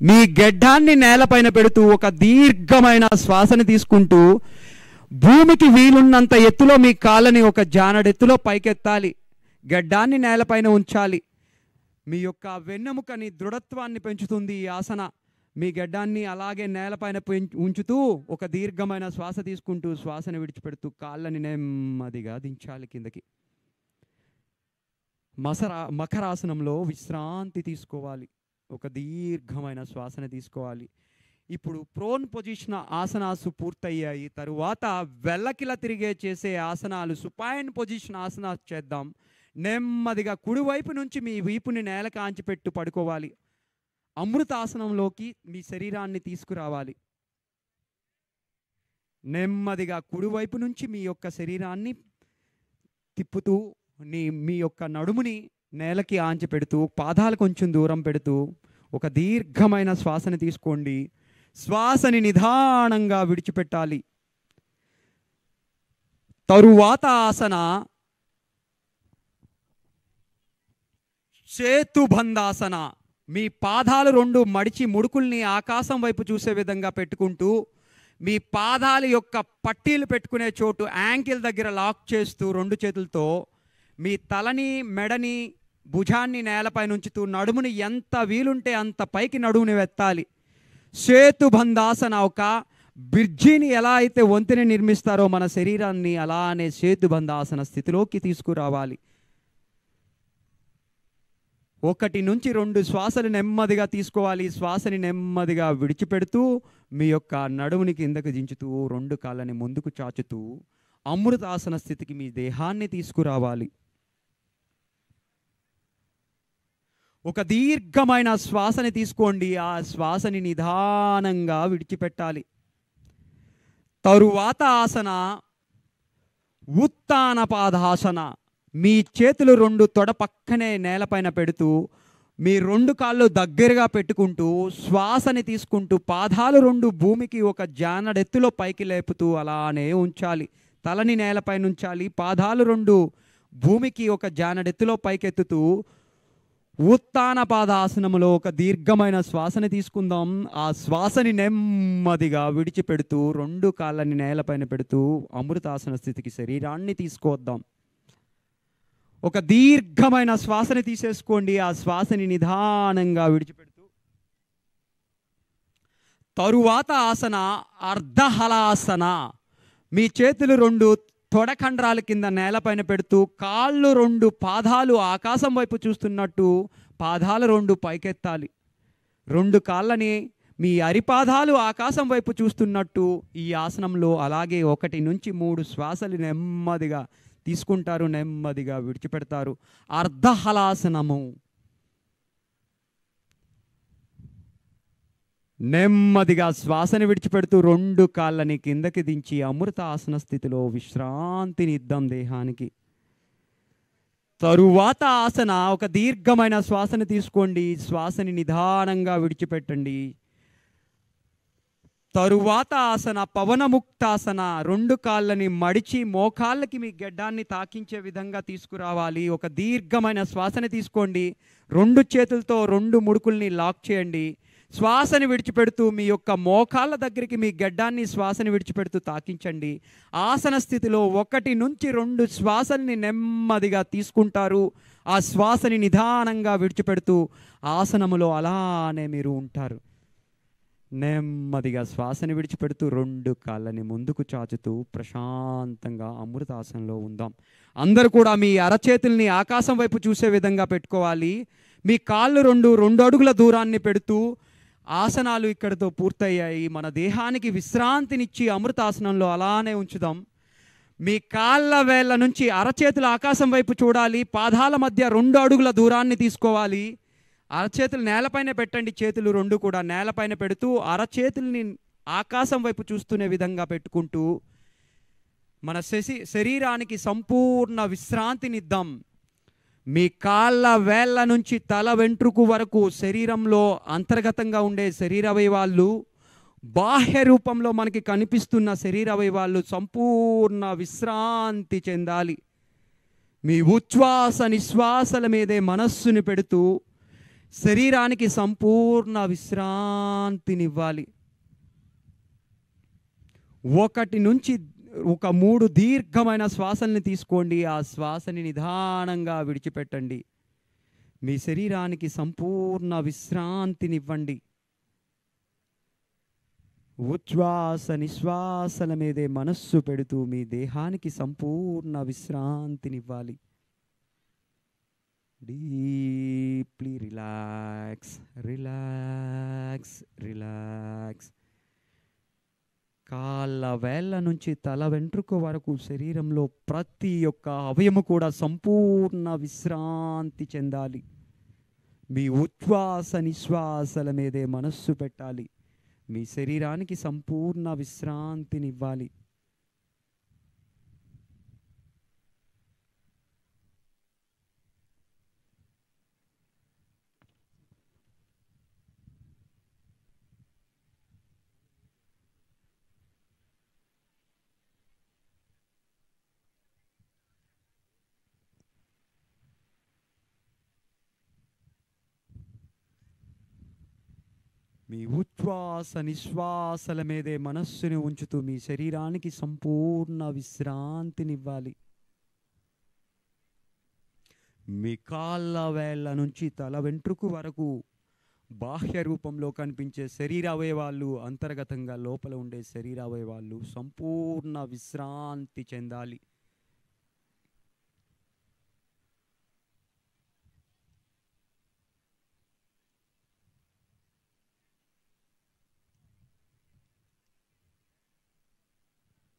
Speaker 5: మీ గడ్డాన్ని నేలపైన పెడుతూ ఒక దీర్ఘమైన శ్వాసని తీసుకుంటూ భూమికి వీలున్నంత ఎత్తులో మీ కాళ్ళని 1 జానడెత్తులో పైకెత్తాలి. గడ్డాన్ని నేలపైన ఉంచాలి. మీ యొక్క వెన్నెముకని దృఢత్వాన్ని పెంచుతుంది ఈ ఆసన. మీ గడ్డాన్ని అలాగే నేలపైన ఉంచుతూ ఒక దీర్ఘమైన శ్వాస తీసుకుంటూ శ్వాసను విడిచిపెడుతూ కాళ్ళని నెమ్మదిగా దించాలి కిందకి. మకరాసనంలో విశ్రాంతి తీసుకోవాలి. ఒక దీర్ఘమైన శ్వాసను తీసుకోవాలి. ఇప్పుడు ప్రోన్ పొజిషన్ ఆసనాలు పూర్తయ్యాయి. తరువాత వెల్లకిలా తిరిగే చేసే ఆసనాలు, సుపైన్ పొజిషన్ ఆసనాలు చేద్దాం. నెమ్మదిగా కుడివైపు నుంచి మీ వీపుని నేల కాంచిపెట్టు పడుకోవాలి. అమృతాసనంలోకి మీ శరీరాన్ని తీసుకురావాలి. నెమ్మదిగా కుడివైపు నుంచి మీ యొక్క శరీరాన్ని తిప్పుతూ మీ యొక్క నడుముని నేలకి ఆంచి పెడుతూ పాదాలు కొంచెం దూరం పెడుతూ ఒక దీర్ఘమైన శ్వాసని తీసుకోండి. శ్వాసని నిదానంగా విడిచిపెట్టాలి. తరువాత ఆసన సేతుబంధాసన. మీ పాదాలు 2 మడిచి ముడుకుల్ని ఆకాశం వైపు చూసే విధంగా పెట్టుకుంటూ మీ పాదాల యొక్క పట్టీలు పెట్టుకునే చోటు యాంకిల్ దగ్గర లాక్ చేస్తూ 2 చేతులతో మీ తలని, మెడని, భుజాన్ని నేలపై ఉంచుతూ నడుముని ఎంత వీలుంటే అంత పైకి నడుముని వెత్తాలి. సేతుబంధాసన ఒక బ్రిడ్జిని ఎలా అయితే వంతెన నిర్మిస్తారో మన శరీరాన్ని అలానే సేతుబంధాసన స్థితిలోకి తీసుకురావాలి. 1 నుంచి 2 శ్వాసలు నెమ్మదిగా తీసుకోవాలి. శ్వాసని నెమ్మదిగా విడిచిపెడుతూ మీ యొక్క నడుముని కిందకు దించుతూ 2 కాళ్ళని ముందుకు చాచుతూ అమృతాసన స్థితికి మీ దేహాన్ని తీసుకురావాలి. ఒక దీర్ఘమైన శ్వాసని తీసుకోండి. ఆ శ్వాసని నిదానంగా విడిచిపెట్టాలి. తరువాత ఆసన ఉత్తానపాదాసన. మీ చేతులు 2 తొడ పక్కనే నేలపైన పెడుతూ మీ 2 కాళ్ళు దగ్గరగా పెట్టుకుంటూ శ్వాసని తీసుకుంటూ పాదాలు 2 భూమికి ఒక జానడెత్తులో పైకి లేపుతూ అలానే ఉంచాలి. తలని నేలపైన ఉంచాలి. పాదాలు 2 భూమికి ఒక జానడెత్తులో పైకెత్తుతూ ఉత్తానపాదాసనములో ఒక దీర్ఘమైన శ్వాసని తీసుకుందాం. ఆ శ్వాసని నెమ్మదిగా విడిచిపెడుతూ 2 కాళ్ళని నేలపైన పెడుతూ అమృతాసన స్థితికి శరీరాన్ని తీసుకొద్దాం. ఒక దీర్ఘమైన శ్వాసని తీసేసుకోండి. ఆ శ్వాసని నిదానంగా విడిచిపెడుతూ తరువాత ఆసన అర్ధహలాసన. మీ చేతులు 2 తొడకండ్రాల కింద నేలపైన పెడుతూ కాళ్ళు 2 పాదాలు ఆకాశం వైపు చూస్తున్నట్టు పాదాలు 2 పైకెత్తాలి. 2 కాళ్ళని మీ అరిపాదాలు ఆకాశం వైపు చూస్తున్నట్టు ఈ ఆసనంలో అలాగే 1 నుంచి 3 శ్వాసలు నెమ్మదిగా తీసుకుంటారు. నెమ్మదిగా విడిచిపెడతారు. అర్ధహలాసనము. నెమ్మదిగా శ్వాసని విడిచిపెడుతూ 2 కాళ్ళని కిందకి దించి అమృత ఆసన స్థితిలో విశ్రాంతిని ఇద్దాం దేహానికి. తరువాత ఆసన ఒక దీర్ఘమైన శ్వాసని తీసుకోండి. శ్వాసని నిదానంగా విడిచిపెట్టండి. తరువాత ఆసన పవనముక్తాసన. 2 కాళ్ళని మడిచి మోకాళ్ళకి మీ గెడ్డాన్ని తాకించే విధంగా తీసుకురావాలి. ఒక దీర్ఘమైన శ్వాసని తీసుకోండి. 2 చేతులతో 2 ముడుకుల్ని లాక్ చేయండి. శ్వాసని విడిచిపెడుతూ మీ యొక్క మోకాళ్ళ దగ్గరికి మీ గెడ్డాన్ని శ్వాసని విడిచిపెడుతూ తాకించండి. ఆసన స్థితిలో 1 నుంచి 2 శ్వాసల్ని నెమ్మదిగా తీసుకుంటారు. ఆ శ్వాసని నిదానంగా విడిచిపెడుతూ ఆసనములో అలానే మీరు ఉంటారు. నెమ్మదిగా శ్వాసని విడిచిపెడుతూ 2 కాళ్ళని ముందుకు చాచుతూ ప్రశాంతంగా అమృతాసనంలో ఉందాం. అందరూ కూడా మీ అరచేతుల్ని ఆకాశం వైపు చూసే విధంగా పెట్టుకోవాలి. మీ కాళ్ళు 2 అడుగుల దూరాన్ని పెడుతూ ఆసనాలు ఇక్కడితో పూర్తయ్యాయి. మన దేహానికి విశ్రాంతినిచ్చి అమృతాసనంలో అలానే ఉంచుదాం. మీ కాళ్ళ వేళ్ళ నుంచి అరచేతులు ఆకాశం వైపు చూడాలి. పాదాల మధ్య 2 అడుగుల దూరాన్ని తీసుకోవాలి. అరచేతులు నేలపైన పెట్టండి. చేతులు 2 కూడా నేలపైన పెడుతూ అరచేతుల్ని ఆకాశం వైపు చూస్తునే విధంగా పెట్టుకుంటూ మన శరీరానికి సంపూర్ణ విశ్రాంతినిద్దాం. మీ కాళ్ళ వేళ్ళ నుంచి తల వెంట్రుకు వరకు శరీరంలో అంతర్గతంగా ఉండే శరీర అవయవాళ్ళు, బాహ్య రూపంలో మనకి కనిపిస్తున్న శరీర అవయవాళ్ళు సంపూర్ణ విశ్రాంతి చెందాలి. మీ ఉచ్ఛ్వాస నిశ్వాసల మీదే మనస్సుని పెడుతూ శరీరానికి సంపూర్ణ విశ్రాంతినివ్వాలి. 1 నుంచి 3 దీర్ఘమైన శ్వాసల్ని తీసుకోండి. ఆ శ్వాసని నిదానంగా విడిచిపెట్టండి. మీ శరీరానికి సంపూర్ణ విశ్రాంతినివ్వండి. ఉచ్ఛ్వాస నిశ్వాసల మీదే మనస్సు పెడుతూ మీ దేహానికి సంపూర్ణ విశ్రాంతినివ్వాలి. Deeply relax, relax, relax. కాళ్ళ వేళ్ళ నుంచి తల వెంట్రుక వరకు శరీరంలో ప్రతి ఒక్క అవయము కూడా సంపూర్ణ విశ్రాంతి చెందాలి. మీ ఉచ్ఛ్వాస నిశ్వాసల మీదే మనస్సు పెట్టాలి. మీ శరీరానికి సంపూర్ణ విశ్రాంతినివ్వాలి. మీ ఉచ్ఛ్వాస నిశ్వాసల మీదే మనస్సుని ఉంచుతూ మీ శరీరానికి సంపూర్ణ విశ్రాంతినివ్వాలి. మీ కాళ్ళ వేళ్ళ నుంచి తల వెంట్రుకు వరకు బాహ్య రూపంలో కనిపించే శరీర అవయవాళ్ళు, అంతర్గతంగా లోపల ఉండే శరీర అవయవాళ్ళు సంపూర్ణ విశ్రాంతి చెందాలి.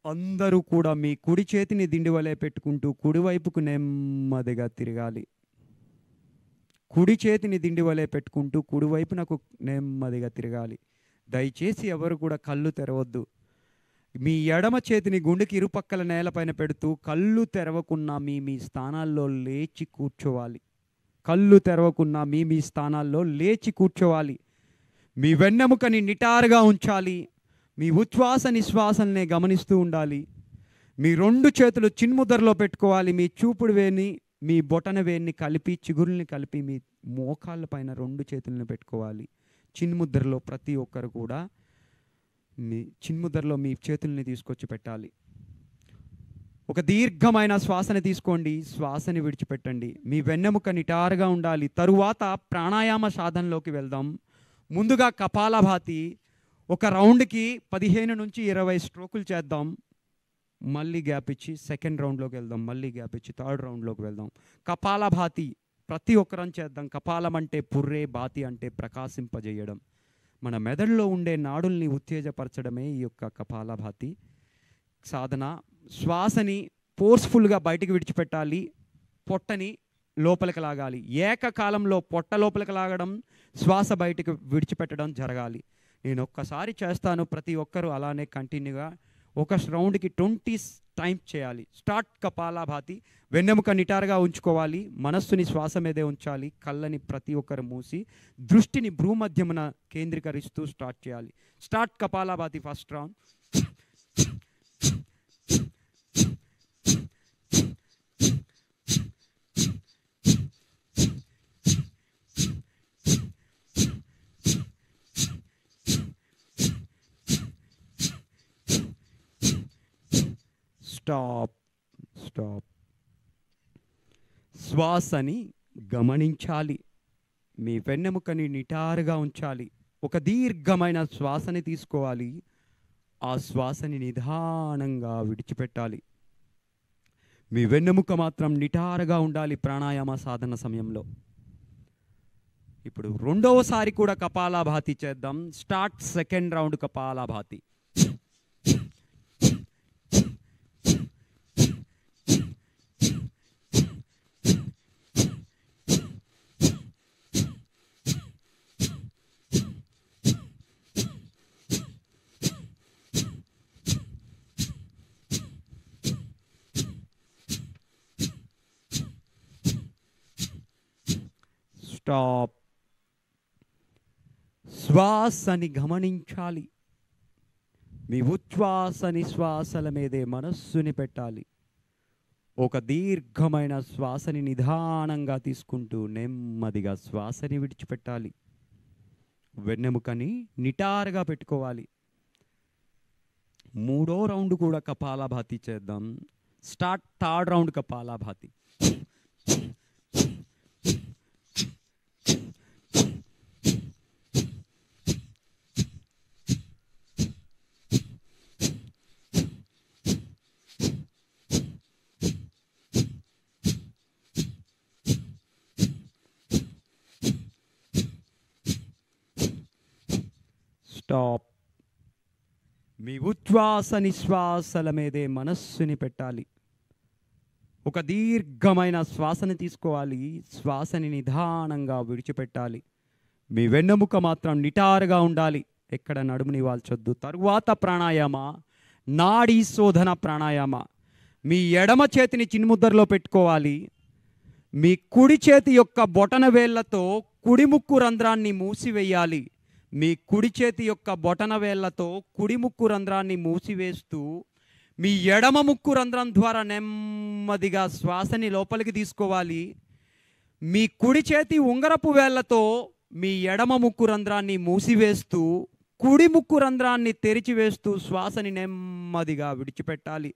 Speaker 5: అందరూ కూడా మీ కుడి చేతిని దిండివలే పెట్టుకుంటూ కుడివైపుకు నెమ్మదిగా తిరగాలి. కుడి చేతిని దిండివలే పెట్టుకుంటూ కుడివైపునకు నెమ్మదిగా తిరగాలి. దయచేసి ఎవరు కూడా కళ్ళు తెరవద్దు. మీ ఎడమ చేతిని గుండెకి ఇరుపక్కల నేలపైన పెడుతూ కళ్ళు తెరవకున్నా మీ స్థానాల్లో లేచి కూర్చోవాలి. కళ్ళు తెరవకున్నా మీ స్థానాల్లో లేచి కూర్చోవాలి. మీ వెన్నెముకని నిటారుగా ఉంచాలి. మీ ఉచ్ఛ్వాస నిశ్వాసల్నే గమనిస్తూ ఉండాలి. మీ 2 చేతులు చిన్ముద్రలో పెట్టుకోవాలి. మీ చూపుడు వేని మీ బొటన వేన్ని కలిపి చిగురుల్ని కలిపి మీ మోకాళ్ళ పైన 2 చేతులను పెట్టుకోవాలి. చిన్ముద్రలో ప్రతి ఒక్కరు కూడా మీ చిన్ముద్రలో మీ చేతుల్ని తీసుకొచ్చి పెట్టాలి. ఒక దీర్ఘమైన శ్వాసని తీసుకోండి. శ్వాసని విడిచిపెట్టండి. మీ వెన్నెముక నిటారుగా ఉండాలి. తరువాత ప్రాణాయామ సాధనలోకి వెళ్దాం. ముందుగా కపాలభాతి. ఒక రౌండ్కి 15 నుంచి 20 స్ట్రోకులు చేద్దాం. మళ్ళీ గ్యాప్ ఇచ్చి 2nd రౌండ్లోకి వెళ్దాం. మళ్ళీ గ్యాప్ ఇచ్చి 3rd రౌండ్లోకి వెళ్దాం. కపాలభాతి ప్రతి ఒక్కరం చేద్దాం. కపాలం అంటే పుర్రే, భాతి అంటే ప్రకాశింపజేయడం. మన మెదడులో ఉండే నాడుల్ని ఉత్తేజపరచడమే ఈ యొక్క కపాలభాతి సాధన. శ్వాసని ఫోర్స్ఫుల్గా బయటికి విడిచిపెట్టాలి. పొట్టని లోపలికి లాగాలి. ఏకకాలంలో పొట్ట లోపలికి లాగడం, శ్వాస బయటికి విడిచిపెట్టడం జరగాలి. నేను ఒక్కసారి చేస్తాను, ప్రతి ఒక్కరూ అలానే కంటిన్యూగా ఒక రౌండ్కి 20 టైమ్స్ చేయాలి. స్టార్ట్. కపాలభాతి. వెన్నెముక నిటారుగా ఉంచుకోవాలి, మనస్సుని శ్వాస మీదే ఉంచాలి, కళ్ళని ప్రతి ఒక్కరు మూసి దృష్టిని భ్రూమధ్యమున కేంద్రీకరిస్తూ స్టార్ట్ చేయాలి. Start. Kapalabhati. First round. Stop. Stop. శ్వాసని గమనించాలి, మీ వెన్నెముకని నిటారుగా ఉంచాలి. ఒక దీర్ఘమైన శ్వాసని తీసుకోవాలి, ఆ శ్వాసని నిదానంగా విడిచిపెట్టాలి. మీ వెన్నెముక మాత్రం నిటారుగా ఉండాలి ప్రాణాయామ సాధన సమయంలో. ఇప్పుడు రెండవసారి కూడా కపాలభాతి చేద్దాం. Start. Second round kapalabhati. Stop. శ్వాసని గమనించాలి, మీ ఉచ్ఛ్వాస నిశ్వాసల మీదే మనస్సుని పెట్టాలి. ఒక దీర్ఘమైన శ్వాసని నిదానంగా తీసుకుంటూ నెమ్మదిగా శ్వాసని విడిచిపెట్టాలి. వెన్నెముకని నిటారుగా పెట్టుకోవాలి. మూడో రౌండ్ కూడా కపాలభాతి చేద్దాం. Start. Third round kapalabhati. Stop. మీ ఉచ్ఛ్వాస నిశ్వాసల మీదే మనస్సుని పెట్టాలి. ఒక దీర్ఘమైన శ్వాసని తీసుకోవాలి, శ్వాసని నిదానంగా విడిచిపెట్టాలి. మీ వెన్నెముక మాత్రం నిటారుగా ఉండాలి, ఎక్కడ నడుముని వాల్చొద్దు. తరువాత ప్రాణాయామ నాడీ శోధన ప్రాణాయామ. మీ ఎడమ చేతిని చిన్ముద్రలో పెట్టుకోవాలి. మీ కుడి చేతి యొక్క బొటన వేళ్లతో కుడి ముక్కు రంధ్రాన్ని మూసివేయాలి. మీ కుడి చేతి యొక్క బొటన వేళ్లతో కుడి ముక్కు రంధ్రాన్ని మూసివేస్తూ మీ ఎడమ ముక్కు రంధ్రం ద్వారా నెమ్మదిగా శ్వాసని లోపలికి తీసుకోవాలి. మీ కుడి చేతి ఉంగరపు వేళ్లతో మీ ఎడమ ముక్కు రంధ్రాన్ని మూసివేస్తూ కుడి ముక్కు రంధ్రాన్ని తెరిచివేస్తూ శ్వాసని నెమ్మదిగా విడిచిపెట్టాలి.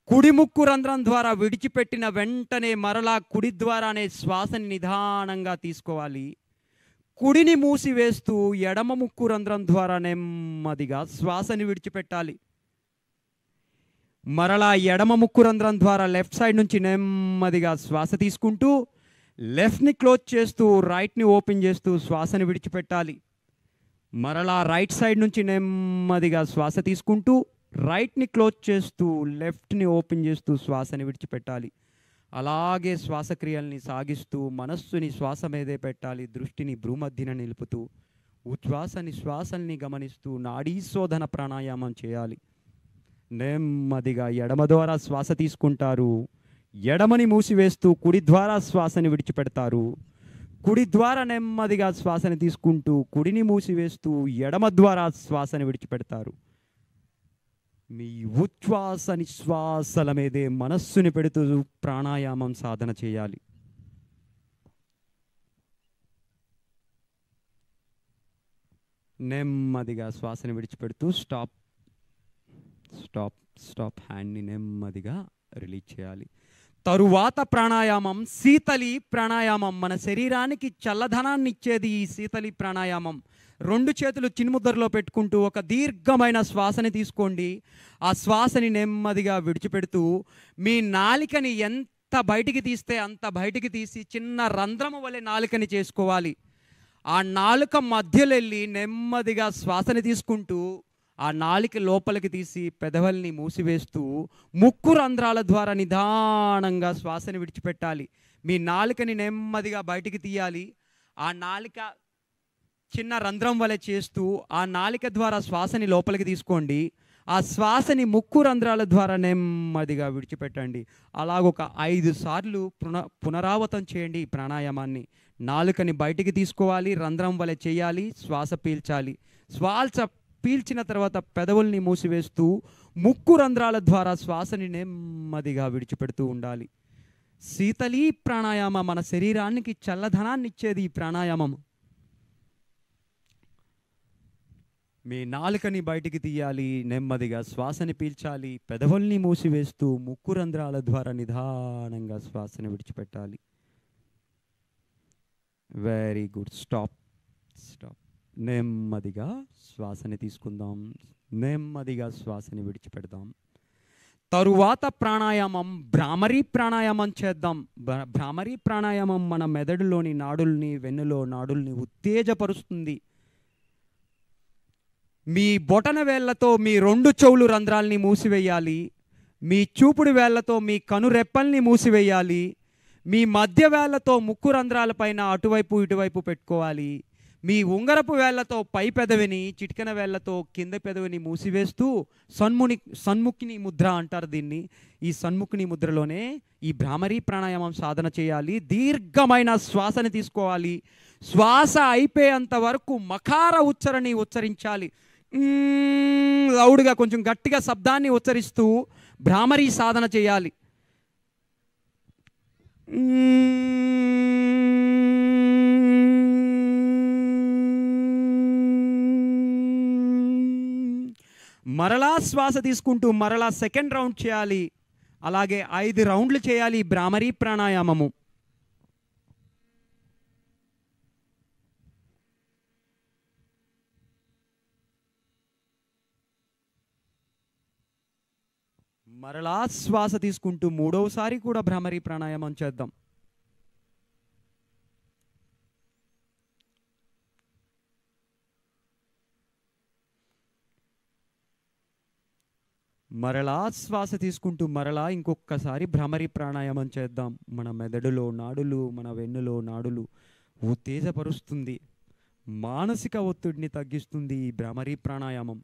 Speaker 5: కుడి ముక్కు రంధ్రం ద్వారా విడిచిపెట్టిన వెంటనే మరలా కుడి ద్వారానే శ్వాసని నిదానంగా తీసుకోవాలి. కుడిని మూసివేస్తూ ఎడమ ముక్కు రంధ్రం ద్వారా నెమ్మదిగా శ్వాసని విడిచిపెట్టాలి. మరలా ఎడమ ముక్కు రంధ్రం ద్వారా లెఫ్ట్ సైడ్ నుంచి నెమ్మదిగా శ్వాస తీసుకుంటూ లెఫ్ట్ని క్లోజ్ చేస్తూ రైట్ని ఓపెన్ చేస్తూ శ్వాసని విడిచిపెట్టాలి. మరలా రైట్ సైడ్ నుంచి నెమ్మదిగా శ్వాస తీసుకుంటూ రైట్ని క్లోజ్ చేస్తూ లెఫ్ట్ని ఓపెన్ చేస్తూ శ్వాసని విడిచిపెట్టాలి. అలాగే శ్వాసక్రియల్ని సాగిస్తూ మనస్సుని శ్వాస మీదే పెట్టాలి. దృష్టిని భ్రూమధ్యన నిలుపుతూ ఉచ్ఛ్వాస నిశ్వాసల్ని గమనిస్తూ నాడీ శోధన ప్రాణాయామం చేయాలి. నెమ్మదిగా ఎడమ ద్వారా శ్వాస తీసుకుంటారు, ఎడమని మూసివేస్తూ కుడి ద్వారా శ్వాసని విడిచిపెడతారు. కుడి ద్వారా నెమ్మదిగా శ్వాసని తీసుకుంటూ కుడిని మూసివేస్తూ ఎడమ ద్వారా శ్వాసని విడిచిపెడతారు. మీ ఉచ్ఛ్వాస నిశ్వాసల మీదే మనస్సుని పెడుతూ ప్రాణాయామం సాధన చేయాలి. నెమ్మదిగా శ్వాసని విడిచిపెడుతూ స్టాప్ స్టాప్ స్టాప్. హ్యాండ్ని నెమ్మదిగా రిలీజ్ చేయాలి. తరువాత ప్రాణాయామం శీతలి ప్రాణాయామం. మన శరీరానికి చల్లదనాన్ని ఇచ్చేది ఈ శీతలి ప్రాణాయామం. రెండు చేతులు చిన్ముద్రలో పెట్టుకుంటూ ఒక దీర్ఘమైన శ్వాసని తీసుకోండి. ఆ శ్వాసని నెమ్మదిగా విడిచిపెడుతూ మీ నాలికని ఎంత బయటికి తీస్తే అంత బయటికి తీసి చిన్న రంధ్రము వలె నాలికని చేసుకోవాలి. ఆ నాలుక మధ్యలో వెళ్ళి నెమ్మదిగా శ్వాసని తీసుకుంటూ ఆ నాలిక లోపలికి తీసి పెదవుల్ని మూసివేస్తూ ముక్కు రంధ్రాల ద్వారా నిదానంగా శ్వాసని విడిచిపెట్టాలి. మీ నాలికని నెమ్మదిగా బయటికి తీయాలి. ఆ నాలిక చిన్న రంధ్రం వలె చేస్తూ ఆ నాలిక ద్వారా శ్వాసని లోపలికి తీసుకోండి. ఆ శ్వాసని ముక్కు రంధ్రాల ద్వారా నెమ్మదిగా విడిచిపెట్టండి. అలాగొక 5 సార్లు పునరావృతం చేయండి ఈ ప్రాణాయామాన్ని. నాలుకని బయటికి తీసుకోవాలి, రంధ్రం వలె చేయాలి, శ్వాస పీల్చాలి. శ్వాస పీల్చిన తర్వాత పెదవుల్ని మూసివేస్తూ ముక్కు రంధ్రాల ద్వారా శ్వాసని నెమ్మదిగా విడిచిపెడుతూ ఉండాలి. శీతలీ ప్రాణాయామం, మన శరీరానికి చల్లదనాన్ని ఇచ్చేది ఈ ప్రాణాయామం. మీ నాలుకని బయటికి తీయాలి, నెమ్మదిగా శ్వాసని పీల్చాలి, పెదవుల్ని మూసివేస్తూ ముక్కు రంధ్రాల ద్వారా నిదానంగా శ్వాసని విడిచిపెట్టాలి. Very good. స్టాప్. నెమ్మదిగా శ్వాసని తీసుకుందాం, నెమ్మదిగా శ్వాసని విడిచిపెడదాం. తరువాత ప్రాణాయామం భ్రామరీ ప్రాణాయామం చేద్దాం. భ్రామరీ ప్రాణాయామం మన మెదడులోని నాడుల్ని, వెన్నులో నాడుల్ని ఉత్తేజపరుస్తుంది. మీ బొటన వేళ్లతో మీ 2 చెవులు రంధ్రాల్ని మూసివేయాలి. మీ చూపుడు వేళ్లతో మీ కనురెప్పల్ని మూసివేయాలి. మీ మధ్య వేళ్లతో ముక్కు రంధ్రాలపైన అటువైపు ఇటువైపు పెట్టుకోవాలి. మీ ఉంగరపు వేళ్లతో పై పెదవిని, చిటికెన వేళ్లతో కింద పెదవిని మూసివేస్తూ సన్ముఖిని ముద్ర అంటారు దీన్ని. ఈ సన్ముఖిని ముద్రలోనే ఈ భ్రామరీ ప్రాణాయామం సాధన చేయాలి. దీర్ఘమైన శ్వాసని తీసుకోవాలి. శ్వాస అయిపోయేంత వరకు మకార ఉచ్చరణని ఉచ్చరించాలి. లౌడ్గా కొంచెం గట్టిగా శబ్దాన్ని ఉచ్చరిస్తూ భ్రామరీ సాధన చేయాలి. మరలా శ్వాస తీసుకుంటూ మరలా సెకండ్ రౌండ్ చేయాలి. అలాగే 5 రౌండ్లు చేయాలి భ్రామరీ ప్రాణాయామము. మరలా శ్వాస తీసుకుంటూ 3వసారి కూడా భ్రామరీ ప్రాణాయామం చేద్దాం. మరలా శ్వాస తీసుకుంటూ మరలా ఇంకొకసారి భ్రామరీ ప్రాణాయామం చేద్దాం. మన మెదడులో నాడులు, మన వెన్నులో నాడులు ఉత్తేజపరుస్తుంది, మానసిక ఒత్తిడిని తగ్గిస్తుంది ఈ భ్రామరీ ప్రాణాయామం.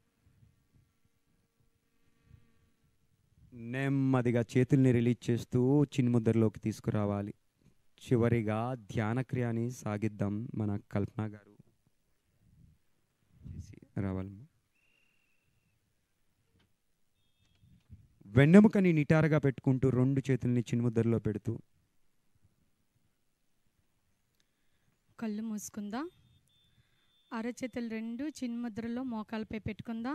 Speaker 5: నెమ్మదిగా చేతుల్ని రిలీజ్ చేస్తూ చిన్ముద్రలోకి తీసుకురావాలి. చివరిగా ధ్యానక్రియని సాగిద్దాం. మన కల్పన గారు రావాలి. వెన్నెముకని నిటారుగా పెట్టుకుంటూ 2 చేతుల్ని చిన్ముద్రలో పెడుతూ
Speaker 6: కళ్ళు మూసుకుందా. అరచేతులు 2 చిన్ముద్రలో మోకాలపై పెట్టుకుందా.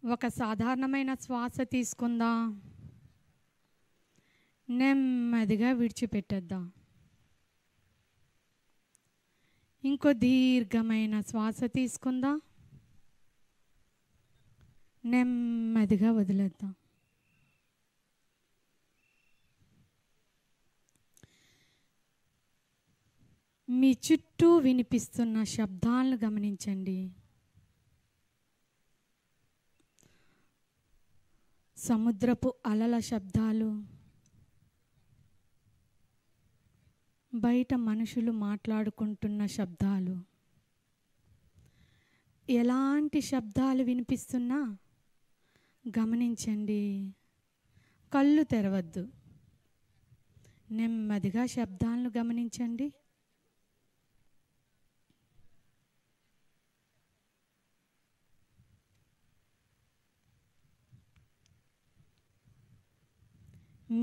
Speaker 6: ఒక సాధారణమైన శ్వాస తీసుకుందా. నెమ్మదిగా విడిచిపెట్టేద్దాం. ఇంకో దీర్ఘమైన శ్వాస తీసుకుందా. నెమ్మదిగా వదిలేద్దాం. మీ చుట్టూ వినిపిస్తున్న శబ్దాలను గమనించండి. సముద్రపు అలల శబ్దాలు, బయట మనుషులు మాట్లాడుకుంటున్న శబ్దాలు, ఎలాంటి శబ్దాలు వినిపిస్తున్నా గమనించండి. కళ్ళు తెరవద్దు. నెమ్మదిగా శబ్దాలను గమనించండి.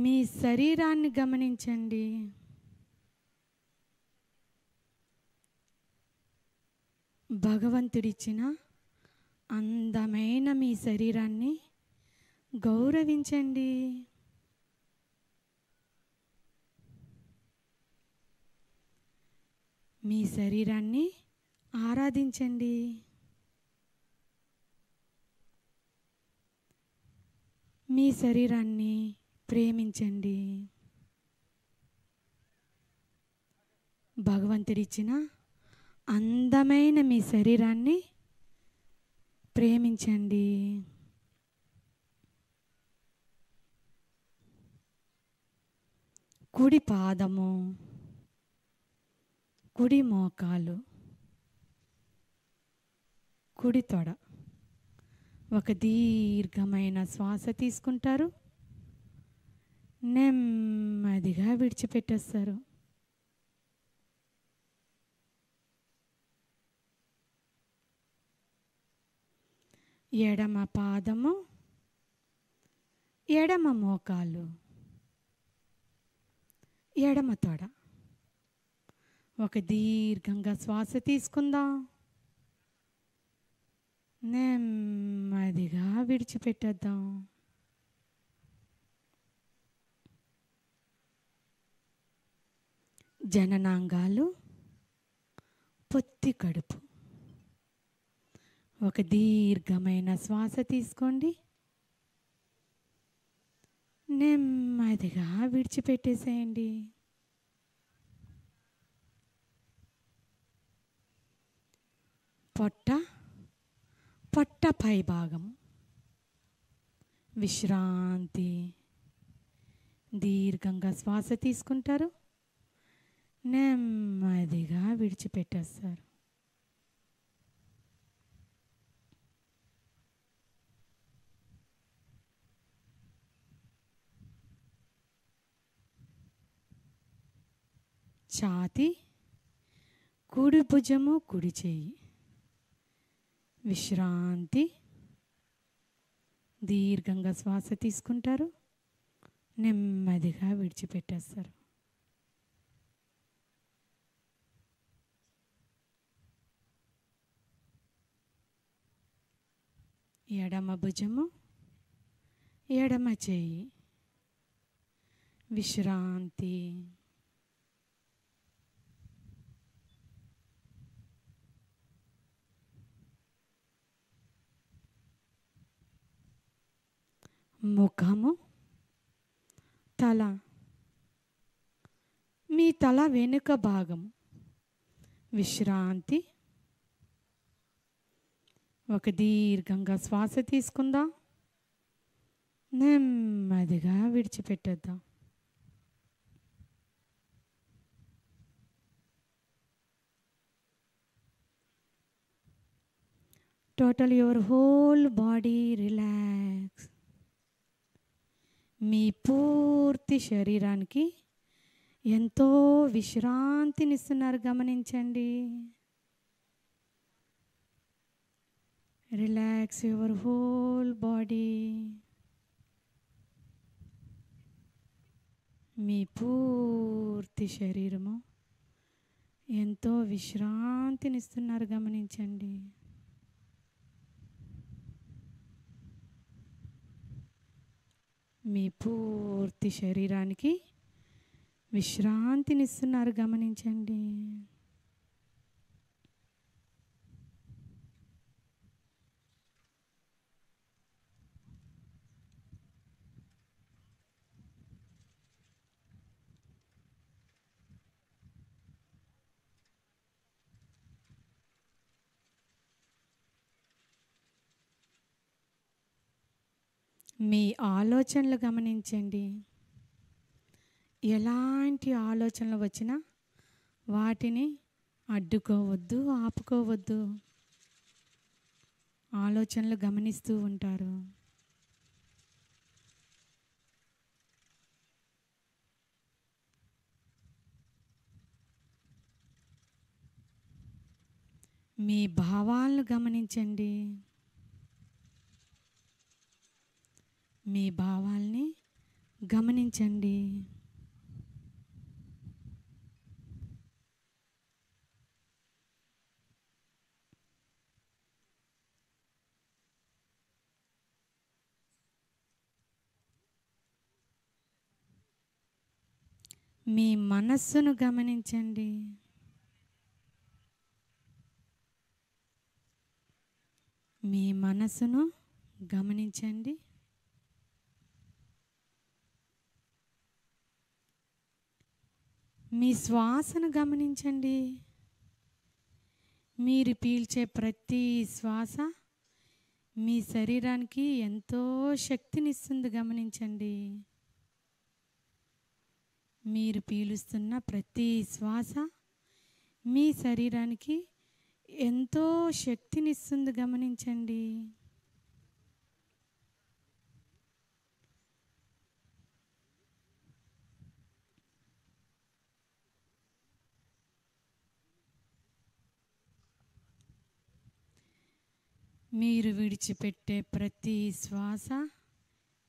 Speaker 6: మీ శరీరాన్ని గమనించండి. భగవంతుడిచ్చిన అందమైన మీ శరీరాన్ని గౌరవించండి. మీ శరీరాన్ని ఆరాధించండి. మీ శరీరాన్ని ప్రేమించండి. భగవంతుడిచ్చిన అందమైన మీ శరీరాన్ని ప్రేమించండి. కుడి పాదము, కుడి మోకాలు, కుడి తొడ. ఒక దీర్ఘమైన శ్వాస తీసుకుంటారు, నెమ్మదిగా విడిచిపెట్టేస్తారు. ఎడమ పాదము, ఎడమ మోకాలు, ఎడమ తొడ. ఒక దీర్ఘంగా శ్వాస తీసుకుందాం, నెమ్మదిగా విడిచిపెట్టేద్దాం. జననాంగాలు, పొత్తి కడుపు. ఒక దీర్ఘమైన శ్వాస తీసుకోండి, నెమ్మదిగా విడిచిపెట్టేసేయండి. పొట్ట, పొట్ట పై భాగం, విశ్రాంతి. దీర్ఘంగా శ్వాస తీసుకుంటారు, నెమ్మదిగా విడిచిపెట్టేస్తారు. ఛాతీ, కుడి భుజము, కుడి చెయ్యి, విశ్రాంతి. దీర్ఘంగా శ్వాస తీసుకుంటారు, నెమ్మదిగా విడిచిపెట్టేస్తారు. ఎడమ భుజము, ఎడమ చెయ్యి, విశ్రాంతి. ముఖము, తల, మీ తల వెనుక భాగం, విశ్రాంతి. ఒక దీర్ఘంగా శ్వాస తీసుకుందాం, నెమ్మదిగా విడిచిపెట్టేద్దాం. Total your whole body relax. మీ పూర్తి శరీరానికి ఎంతో విశ్రాంతినిస్తున్నారు, గమనించండి. Relax your whole body. మీ పూర్తి శరీరము ఎంతో విశ్రాంతినిస్తున్నారు, గమనించండి. మీ పూర్తి శరీరానికి విశ్రాంతినిస్తున్నారు, గమనించండి. మీ ఆలోచనలు గమనించండి. ఎలాంటి ఆలోచనలు వచ్చినా వాటిని అడ్డుకోవద్దు, ఆపుకోవద్దు. ఆలోచనలు గమనిస్తూ ఉంటారు. మీ భావాలను గమనించండి. మీ భావాల్ని గమనించండి. మీ మనస్సును గమనించండి. మీ మనసును గమనించండి. మీ శ్వాసను గమనించండి. మీరు పీల్చే ప్రతి శ్వాస మీ శరీరానికి ఎంతో శక్తినిస్తుంది, గమనించండి. మీరు పీలుస్తున్న ప్రతి శ్వాస మీ శరీరానికి ఎంతో శక్తినిస్తుంది గమనించండి. మీరు విడిచిపెట్టే ప్రతి శ్వాస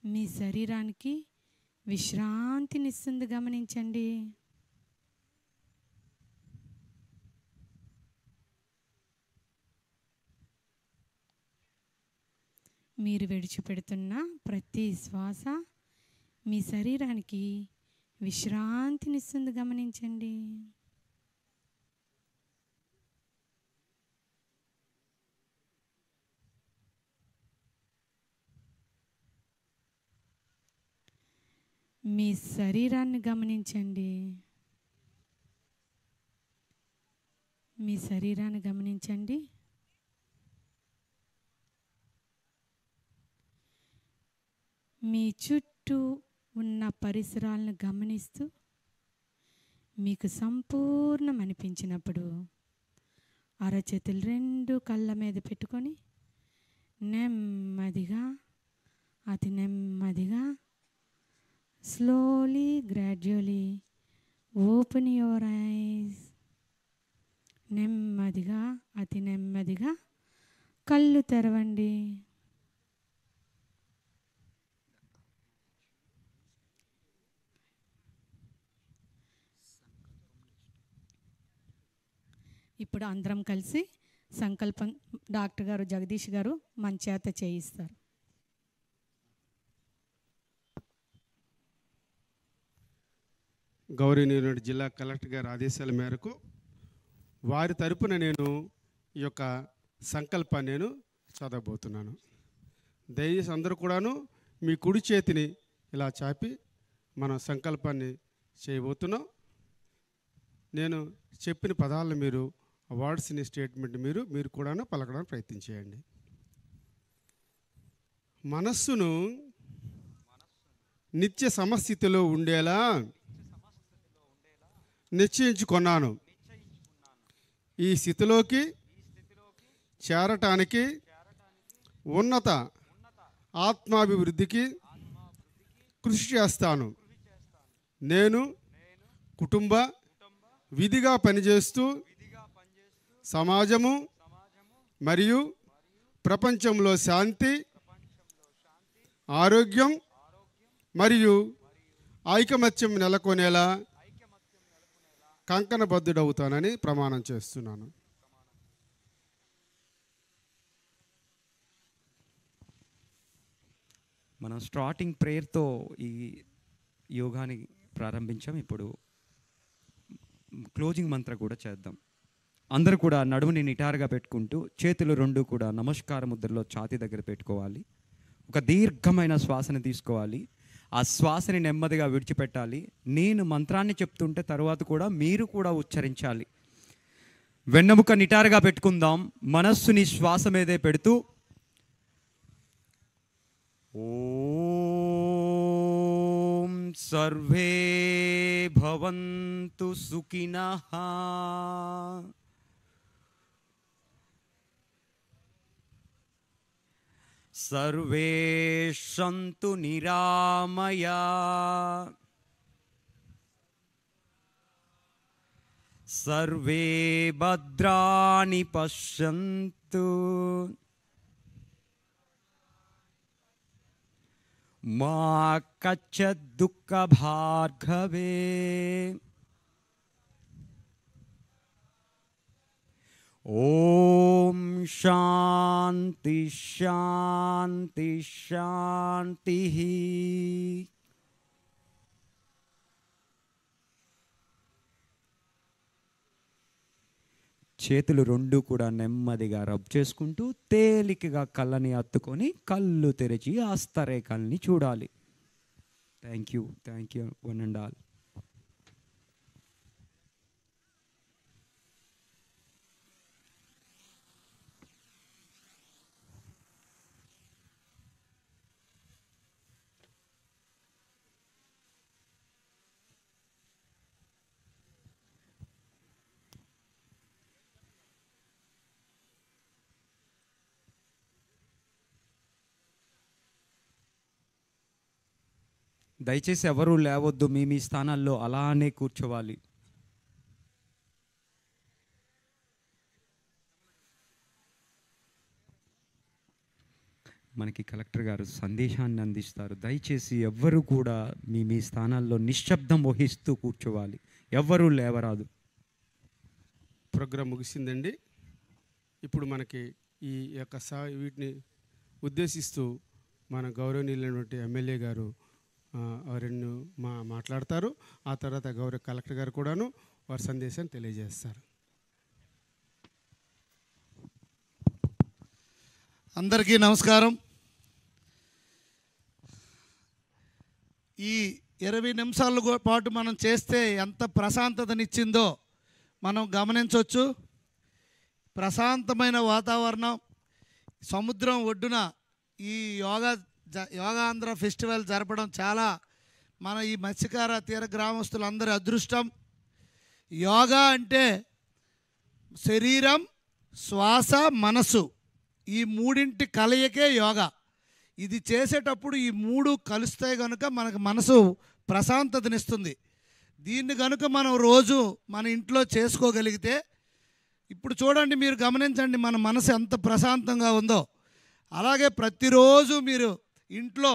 Speaker 6: మీ శరీరానికి విశ్రాంతినిస్తుంది గమనించండి. మీరు విడిచిపెడుతున్న ప్రతి శ్వాస మీ శరీరానికి విశ్రాంతినిస్తుంది గమనించండి. మీ శరీరాన్ని గమనించండి. మీ శరీరాన్ని గమనించండి. మీ చుట్టూ ఉన్న పరిసరాలను గమనిస్తూ మీకు సంపూర్ణం అనిపించినప్పుడు అరచేతులు రెండు కళ్ళ మీద పెట్టుకొని నెమ్మదిగా, అతి నెమ్మదిగా, slowly, gradually open your eyes. నెమ్మదిగా, అతి నెమ్మదిగా కళ్ళు తెరవండి. ఇప్పుడు అందరం కలిసి సంకల్పం డాక్టర్ గారు జగదీష్ గారు మన చేత చేయిస్తారు.
Speaker 1: గౌరవనీయులు జిల్లా కలెక్టర్ గారి ఆదేశాల మేరకు వారి తరపున నేను ఈ యొక్క సంకల్పాన్ని నేను చదవబోతున్నాను. దయచేసి అందరూ కూడాను మీ కుడి చేతిని ఇలా చాపి మనం సంకల్పాన్ని చేయబోతున్నాం. నేను చెప్పిన పదాలను మీరు వర్డ్స్ని స్టేట్మెంట్ మీరు కూడాను పలకడానికి ప్రయత్నం చేయండి. మనస్సును నిత్య సమస్థితిలో ఉండేలా నిశ్చయించుకున్నాను. ఈ స్థితిలోకి చేరటానికి ఉన్నత ఆత్మాభివృద్ధికి కృషి చేస్తాను. నేను కుటుంబ విధిగా పనిచేస్తూ సమాజము మరియు ప్రపంచంలో శాంతి, ఆరోగ్యం మరియు ఐకమత్యం నెలకొనేలా కంకణబద్ధుడవుతానని ప్రమాణం చేస్తున్నాను.
Speaker 5: మనం స్టార్టింగ్ ప్రేయర్తో ఈ యోగాని ప్రారంభించాం. ఇప్పుడు క్లోజింగ్ మంత్ర కూడా చేద్దాం. అందరూ కూడా నడుముని నిటారుగా పెట్టుకుంటూ చేతులు రెండు కూడా నమస్కార ముద్రలో ఛాతీ దగ్గర పెట్టుకోవాలి. ఒక దీర్ఘమైన శ్వాసను తీసుకోవాలి. ఆ శ్వాసని నెమ్మదిగా విడిచిపెట్టాలి. నేను మంత్రాన్ని చెప్తుంటే తర్వాత కూడా మీరు కూడా ఉచ్చరించాలి. వెన్నెముక నిటారుగా పెట్టుకుందాం. మనస్సుని శ్వాస మీదే పెడుతూ ఓం సర్వే భవంతు సుఖినః సర్వే సంతు నిరామయా సర్వే భద్రాణి పశ్యంతు మా కచ్చిత్ దుఃఖ భార్గవే. ఓం శాంతి శాంతి శాంతి. చేతులు రెండు కూడా నెమ్మదిగా రబ్ చేసుకుంటూ తేలికగా కళ్ళని అత్తుకొని కళ్ళు తెరిచి హస్తరేఖల్ని చూడాలి. Thank you one and all. దయచేసి ఎవరూ లేవద్దు, మీ మీ స్థానాల్లో అలానే కూర్చోవాలి. మనకి కలెక్టర్ గారు సందేశాన్ని అందిస్తారు. దయచేసి ఎవ్వరూ కూడా మీ మీ స్థానాల్లో నిశ్శబ్దం వహిస్తూ కూర్చోవాలి, ఎవ్వరూ లేవరాదు.
Speaker 1: ప్రోగ్రాం ముగిసిందండి. ఇప్పుడు మనకి ఈ యొక్క వీటిని ఉద్దేశిస్తూ మన గౌరవనీయులైనటువంటి ఎమ్మెల్యే గారు రెండు మాట్లాడతారు. ఆ తర్వాత గౌరవ కలెక్టర్ గారు కూడాను వారి సందేశాన్ని తెలియజేస్తారు.
Speaker 3: అందరికీ నమస్కారం. ఈ 20 నిమిషాల పాటు మనం చేస్తే ఎంత ప్రశాంతతనిచ్చిందో మనం గమనించవచ్చు. ప్రశాంతమైన వాతావరణం, సముద్రం ఒడ్డున ఈ యోగాంధ్ర ఫెస్టివల్ జరపడం చాలా మన ఈ మత్స్యకార తీర గ్రామస్తులందరి అదృష్టం. యోగా అంటే శరీరం, శ్వాస, మనసు, ఈ మూడింటి కలయికే యోగా. ఇది చేసేటప్పుడు ఈ మూడు కలుస్తాయి కనుక మనకు మనసు ప్రశాంతతనిస్తుంది. దీన్ని కనుక మనం రోజు మన ఇంట్లో చేసుకోగలిగితే, ఇప్పుడు చూడండి, మీరు గమనించండి మన మనసు ఎంత ప్రశాంతంగా ఉందో. అలాగే ప్రతిరోజు మీరు ఇంట్లో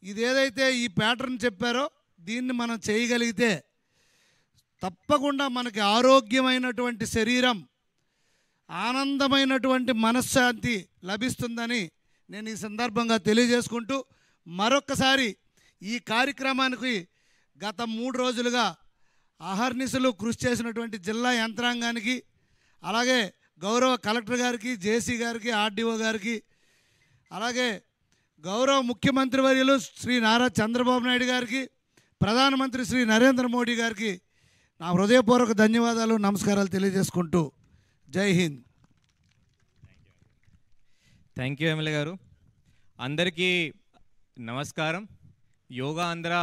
Speaker 3: ఇదేదైతే ఈ ప్యాటర్న్ చెప్పారో దీన్ని మనం చేయగలిగితే తప్పకుండా మనకి ఆరోగ్యమైనటువంటి శరీరం, ఆనందమైనటువంటి మనశ్శాంతి లభిస్తుందని నేను ఈ సందర్భంగా తెలియజేసుకుంటూ, మరొక్కసారి ఈ కార్యక్రమానికి గత 3 రోజులుగా అహర్నిశలు కృషి చేసినటువంటి జిల్లా యంత్రాంగానికి, అలాగే గౌరవ కలెక్టర్ గారికి, జేసీ గారికి, ఆర్డీఓ గారికి, అలాగే గౌరవ ముఖ్యమంత్రి వర్యులు శ్రీ నారా చంద్రబాబు నాయుడు గారికి, ప్రధానమంత్రి శ్రీ నరేంద్ర మోడీ గారికి నా హృదయపూర్వక ధన్యవాదాలు, నమస్కారాలు తెలియజేసుకుంటూ జై హింద్.
Speaker 7: థ్యాంక్ యూ ఎమ్మెల్యే గారు. అందరికీ నమస్కారం. యోగా ఆంధ్ర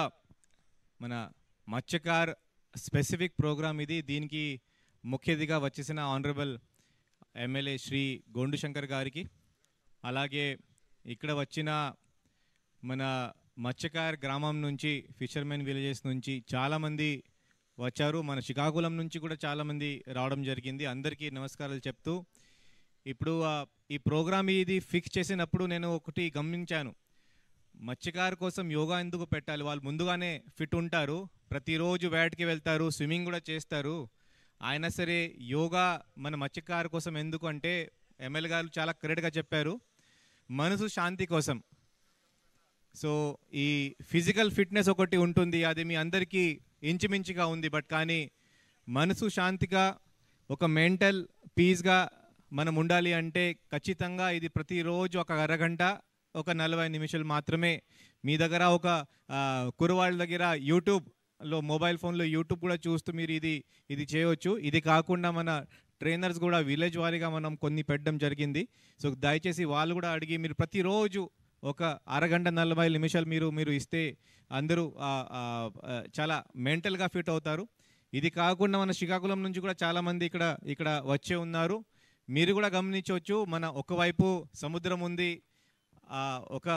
Speaker 7: మన మత్స్యకార్ స్పెసిఫిక్ ప్రోగ్రామ్ ఇది. దీనికి ముఖ్య అతిథిగా వచ్చేసిన ఆనరబుల్ ఎమ్మెల్యే శ్రీ గోండు శంకర్ గారికి, అలాగే ఇక్కడ వచ్చిన మన మత్స్యకార్ గ్రామం నుంచి, ఫిషర్మెన్ విలేజెస్ నుంచి చాలామంది వచ్చారు. మన శ్రీకాకుళం నుంచి కూడా చాలామంది రావడం జరిగింది. అందరికీ నమస్కారాలు చెప్తూ, ఇప్పుడు ఈ ప్రోగ్రామ్ ఇది ఫిక్స్ చేసినప్పుడు నేను ఒకటి గమనించాను. మత్స్యకారు కోసం యోగా ఎందుకు పెట్టాలి? వాళ్ళు ముందుగానే ఫిట్ ఉంటారు, ప్రతిరోజు వేటకి వెళ్తారు, స్విమ్మింగ్ కూడా చేస్తారు. అయినా సరే యోగా మన మత్స్యకారు కోసం ఎందుకు అంటే, ఎమ్మెల్యే గారు చాలా కరెక్ట్గా చెప్పారు, మనసు శాంతి కోసం. సో ఈ ఫిజికల్ ఫిట్నెస్ ఒకటి ఉంటుంది, అది మీ అందరికీ ఇంచుమించుగా ఉంది. బట్ కానీ మనసు శాంతిగా, ఒక మెంటల్ పీస్గా మనం ఉండాలి అంటే ఖచ్చితంగా ఇది ప్రతిరోజు ఒక అరగంట, ఒక 40 నిమిషాలు మాత్రమే. మీ దగ్గర ఒక కురవాళ్ళ దగ్గర యూట్యూబ్లో, మొబైల్ ఫోన్లో యూట్యూబ్ కూడా చూస్తూ మీరు ఇది చేయవచ్చు. ఇది కాకుండా మన ట్రైనర్స్ కూడా విలేజ్ వారీగా మనం కొన్ని పెట్టడం జరిగింది. సో దయచేసి వాళ్ళు కూడా అడిగి మీరు ప్రతిరోజు ఒక అరగంట 40 నిమిషాలు మీరు ఇస్తే అందరూ చాలా మెంటల్గా ఫిట్ అవుతారు. ఇది కాకుండా మన శ్రీకాకుళం నుంచి కూడా చాలామంది ఇక్కడ వచ్చే ఉన్నారు. మీరు కూడా గమనించవచ్చు, మన ఒకవైపు సముద్రం ఉంది, ఒక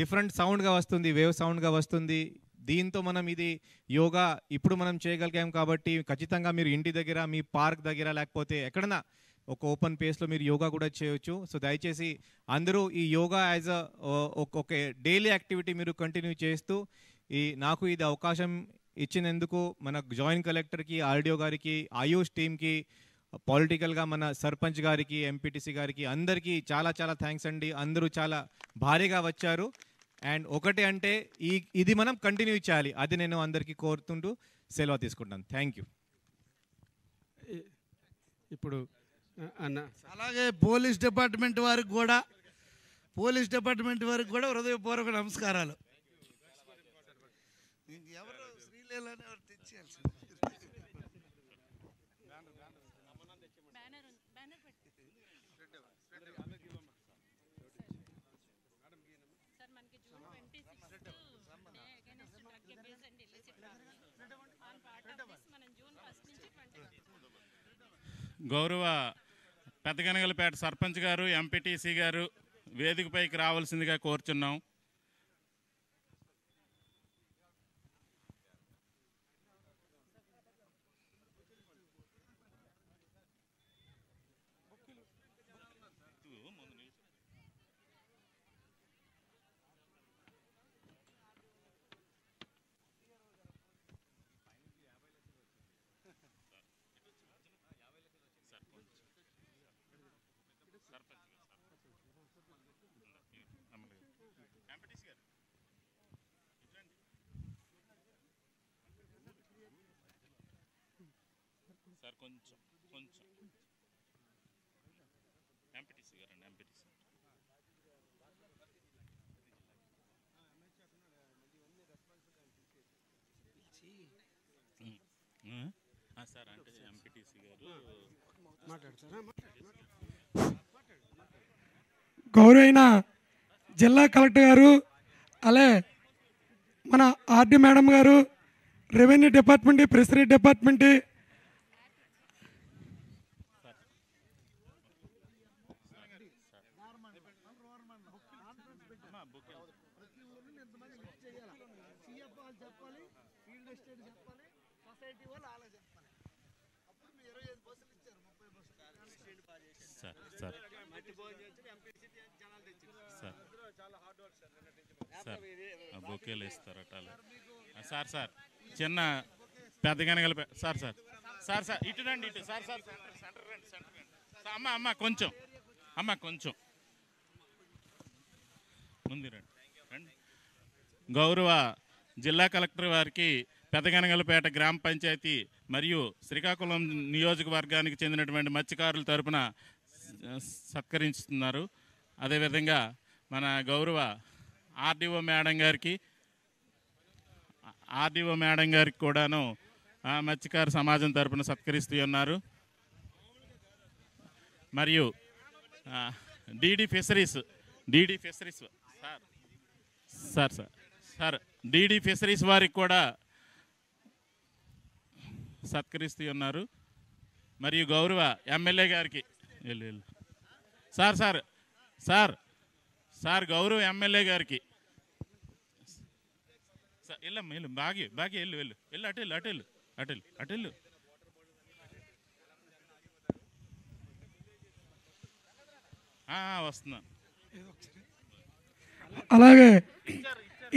Speaker 7: డిఫరెంట్ సౌండ్గా వస్తుంది, వేవ్ సౌండ్గా వస్తుంది. దీంతో మనం ఇది యోగా ఇప్పుడు మనం చేయగలిగాం కాబట్టి ఖచ్చితంగా మీరు ఇంటి దగ్గర, మీ పార్క్ దగ్గర, లేకపోతే ఎక్కడన్నా ఒక ఓపెన్ ప్లేస్లో మీరు యోగా కూడా చేయొచ్చు. సో దయచేసి అందరూ ఈ యోగా యాజ్ ఒక డైలీ యాక్టివిటీ మీరు కంటిన్యూ చేస్తూ, నాకు ఇది అవకాశం ఇచ్చినందుకు మన జాయింట్ కలెక్టర్కి, ఆర్డీఓ గారికి, ఆయుష్ టీమ్కి, పొలిటికల్గా మన సర్పంచ్ గారికి, ఎంపీటీసీ గారికి, అందరికీ చాలా చాలా థ్యాంక్స్ అండి. అందరూ చాలా భారీగా వచ్చారు. అండ్ ఒకటి అంటే ఇది మనం కంటిన్యూ చేయాలి, అది నేను అందరికీ కోరుతుంటూ సెలవు తీసుకుంటాను. Thank you.
Speaker 1: ఇప్పుడు
Speaker 3: అలాగే పోలీస్ డిపార్ట్మెంట్ వారికి కూడా హృదయపూర్వక నమస్కారాలు. ఎవరు శ్రీలీలని ఎవరు తెచ్చేయాల్సి
Speaker 4: గౌరవ పెద్దగనగలపేట సర్పంచ్ గారు, ఎంపీటీసీ గారు వేదికపైకి రావాల్సిందిగా కోరుచున్నాం. సార్ కొంచెం కొంచెం ఎంపీటీసీ గారండి ఎంపీటీసీ. సార్ అంటే ఎంపీటీసీ గారు
Speaker 8: గౌరవైన జిల్లా కలెక్టర్ గారు, అలాగే మన ఆర్డీ మేడం గారు, revenue department, president department,
Speaker 4: sir బొకేలు ఇస్తారట. సార్ సార్ చిన్న పెద్ద గనగల సార్ సార్ సార్ సార్ ఇటు రండి ఇటు సార్ సార్ సెంటర్ రండి సెంటర్ రండి. అమ్మ అమ్మ కొంచెం అమ్మ కొంచెం ముందు రండి రండి. గౌరవ జిల్లా కలెక్టర్ వారికి పెదగనగలపేట గ్రామ పంచాయతీ మరియు శ్రీకాకుళం నియోజకవర్గానికి చెందినటువంటి మత్స్యకారుల తరపున సత్కరిస్తున్నారు. అదేవిధంగా మన గౌరవ ఆర్డీఓ మేడం గారికి కూడాను మత్స్యకార సమాజం తరపున సత్కరిస్తూ ఉన్నారు. మరియు DD fisheries sir sir sir DD fisheries వారికి కూడా సత్కరిస్తూ ఉన్నారు. మరియు గౌరవ ఎమ్మెల్యే గారికి సార్ సార్ సార్ సార్ గౌరవ ఎమ్మెల్యే గారికి వెళ్ళమ్మా వెళ్ళు బాగా బాగా వెళ్ళు వెళ్ళు వెళ్ళు అటు వెళ్ళు అటు వెళ్ళు అటు వెళ్ళు అటు వెళ్ళు. వస్తున్నాను.
Speaker 8: అలాగే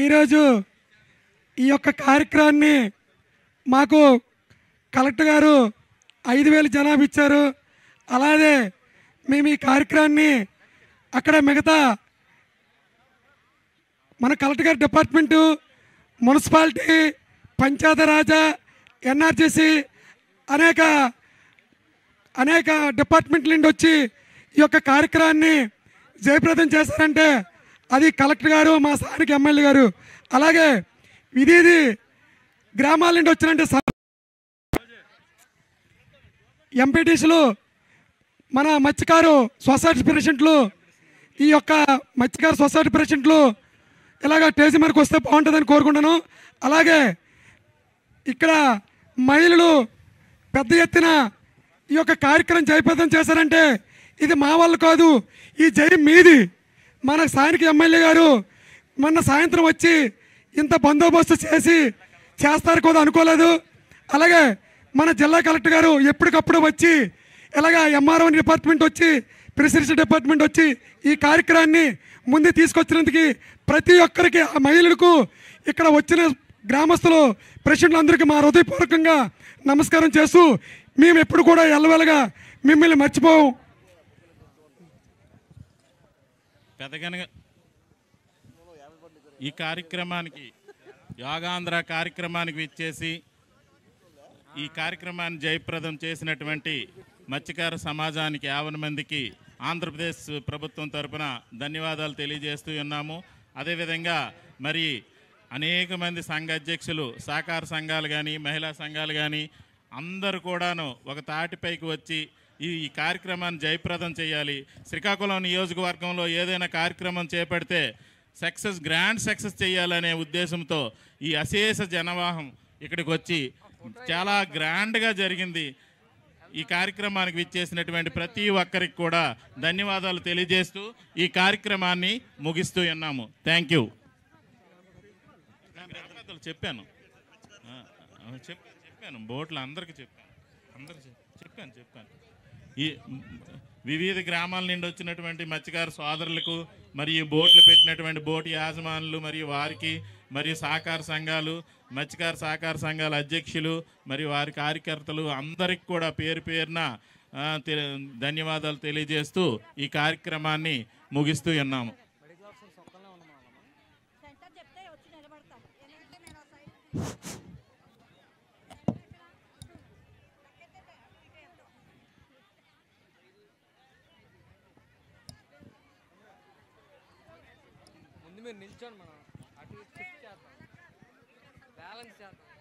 Speaker 8: ఈరోజు ఈ యొక్క కార్యక్రమాన్ని మాకు కలెక్టర్ గారు 5,000 జనాభా ఇచ్చారు. అలాగే మేము ఈ కార్యక్రమాన్ని అక్కడ మిగతా మన కలెక్టర్ గారి డిపార్ట్మెంటు, మున్సిపాలిటీ, పంచాయతీరాజ్, ఎన్ఆర్జీసీ అనేక డిపార్ట్మెంట్ల నుండి వచ్చి ఈ యొక్క కార్యక్రమాన్ని జయప్రదం చేశారంటే అది కలెక్టర్ గారు, మా స్థానిక ఎమ్మెల్యే గారు, అలాగే ఇది గ్రామాల నుండి వచ్చినంటే ఎంపీటీసీలు, మన మత్స్యకారు సొసైటీ ప్రెసిడెంట్లు, ఈ యొక్క మత్స్యకారు సొసైటీ ప్రెసిడెంట్లు ఇలాగ స్టేజ్ మీదకి వస్తే బాగుంటుందని కోరుకుంటున్నాను. అలాగే ఇక్కడ మహిళలు పెద్ద ఎత్తున ఈ యొక్క కార్యక్రమం జయప్రదం చేశారంటే ఇది మా వాళ్ళు కాదు, ఈ జయం మీది. మన స్థానిక ఎమ్మెల్యే గారు మొన్న సాయంత్రం వచ్చి ఇంత బందోబస్తు చేస్తారు కూడా అనుకోలేదు. అలాగే మన జిల్లా కలెక్టర్ గారు ఎప్పటికప్పుడు వచ్చి ఇలాగ ఎంఆర్ఓ డిపార్ట్మెంట్ వచ్చి, ప్రెసిడెన్సీ డిపార్ట్మెంట్ వచ్చి ఈ కార్యక్రమాన్ని ముందు తీసుకొచ్చినందుకు ప్రతి ఒక్కరికి, ఆ మహిళలకు, ఇక్కడ వచ్చిన గ్రామస్తులు, ప్రెసిడెంట్లు అందరికీ మా హృదయపూర్వకంగా నమస్కారం చేస్తూ మేము ఎప్పుడు కూడా ఎల్లవెల్లగా మిమ్మల్ని మర్చిపోం.
Speaker 4: ఈ కార్యక్రమానికి యోగాంధ్ర కార్యక్రమానికి విచ్చేసి ఈ కార్యక్రమాన్ని జయప్రదం చేసినటువంటి మత్స్యకార సమాజానికి 50 మందికి ఆంధ్రప్రదేశ్ ప్రభుత్వం తరపున ధన్యవాదాలు తెలియజేస్తూ ఉన్నాము. అదేవిధంగా మరి అనేక మంది సంఘ అధ్యక్షులు, సహకార సంఘాలు కానీ, మహిళా సంఘాలు కానీ అందరూ కూడాను ఒక తాటిపైకి వచ్చి ఈ కార్యక్రమాన్ని జయప్రదం చేయాలి. శ్రీకాకుళం నియోజకవర్గంలో ఏదైనా కార్యక్రమం చేపడితే గ్రాండ్ సక్సెస్ చేయాలనే ఉద్దేశంతో ఈ అశేష జనవాహం ఇక్కడికి వచ్చి చాలా గ్రాండ్గా జరిగింది. ఈ కార్యక్రమానికి విచ్చేసినటువంటి ప్రతి ఒక్కరికి కూడా ధన్యవాదాలు తెలియజేస్తూ ఈ కార్యక్రమాన్ని ముగిస్తూ ఉన్నాము. Thank you. చెప్పాను బోట్లు అందరికీ చెప్పాను. ఈ వివిధ గ్రామాల నుండి వచ్చినటువంటి మత్స్యకార సోదరులకు మరియు బోట్లు పెట్టినటువంటి బోటు యాజమానులు మరియు వారికి, మరియు సహకార సంఘాలు, మత్స్యకార సహకార సంఘాల అధ్యక్షులు మరియు వారి కార్యకర్తలు అందరికి కూడా పేరు పేరున ధన్యవాదాలు తెలియజేస్తూ ఈ కార్యక్రమాన్ని ముగిస్తూ ఉన్నాము.
Speaker 9: మీరు నిల్చోండి, మనం అటు షిఫ్ట్ చేద్దాం, బ్యాలెన్స్ చేద్దాం.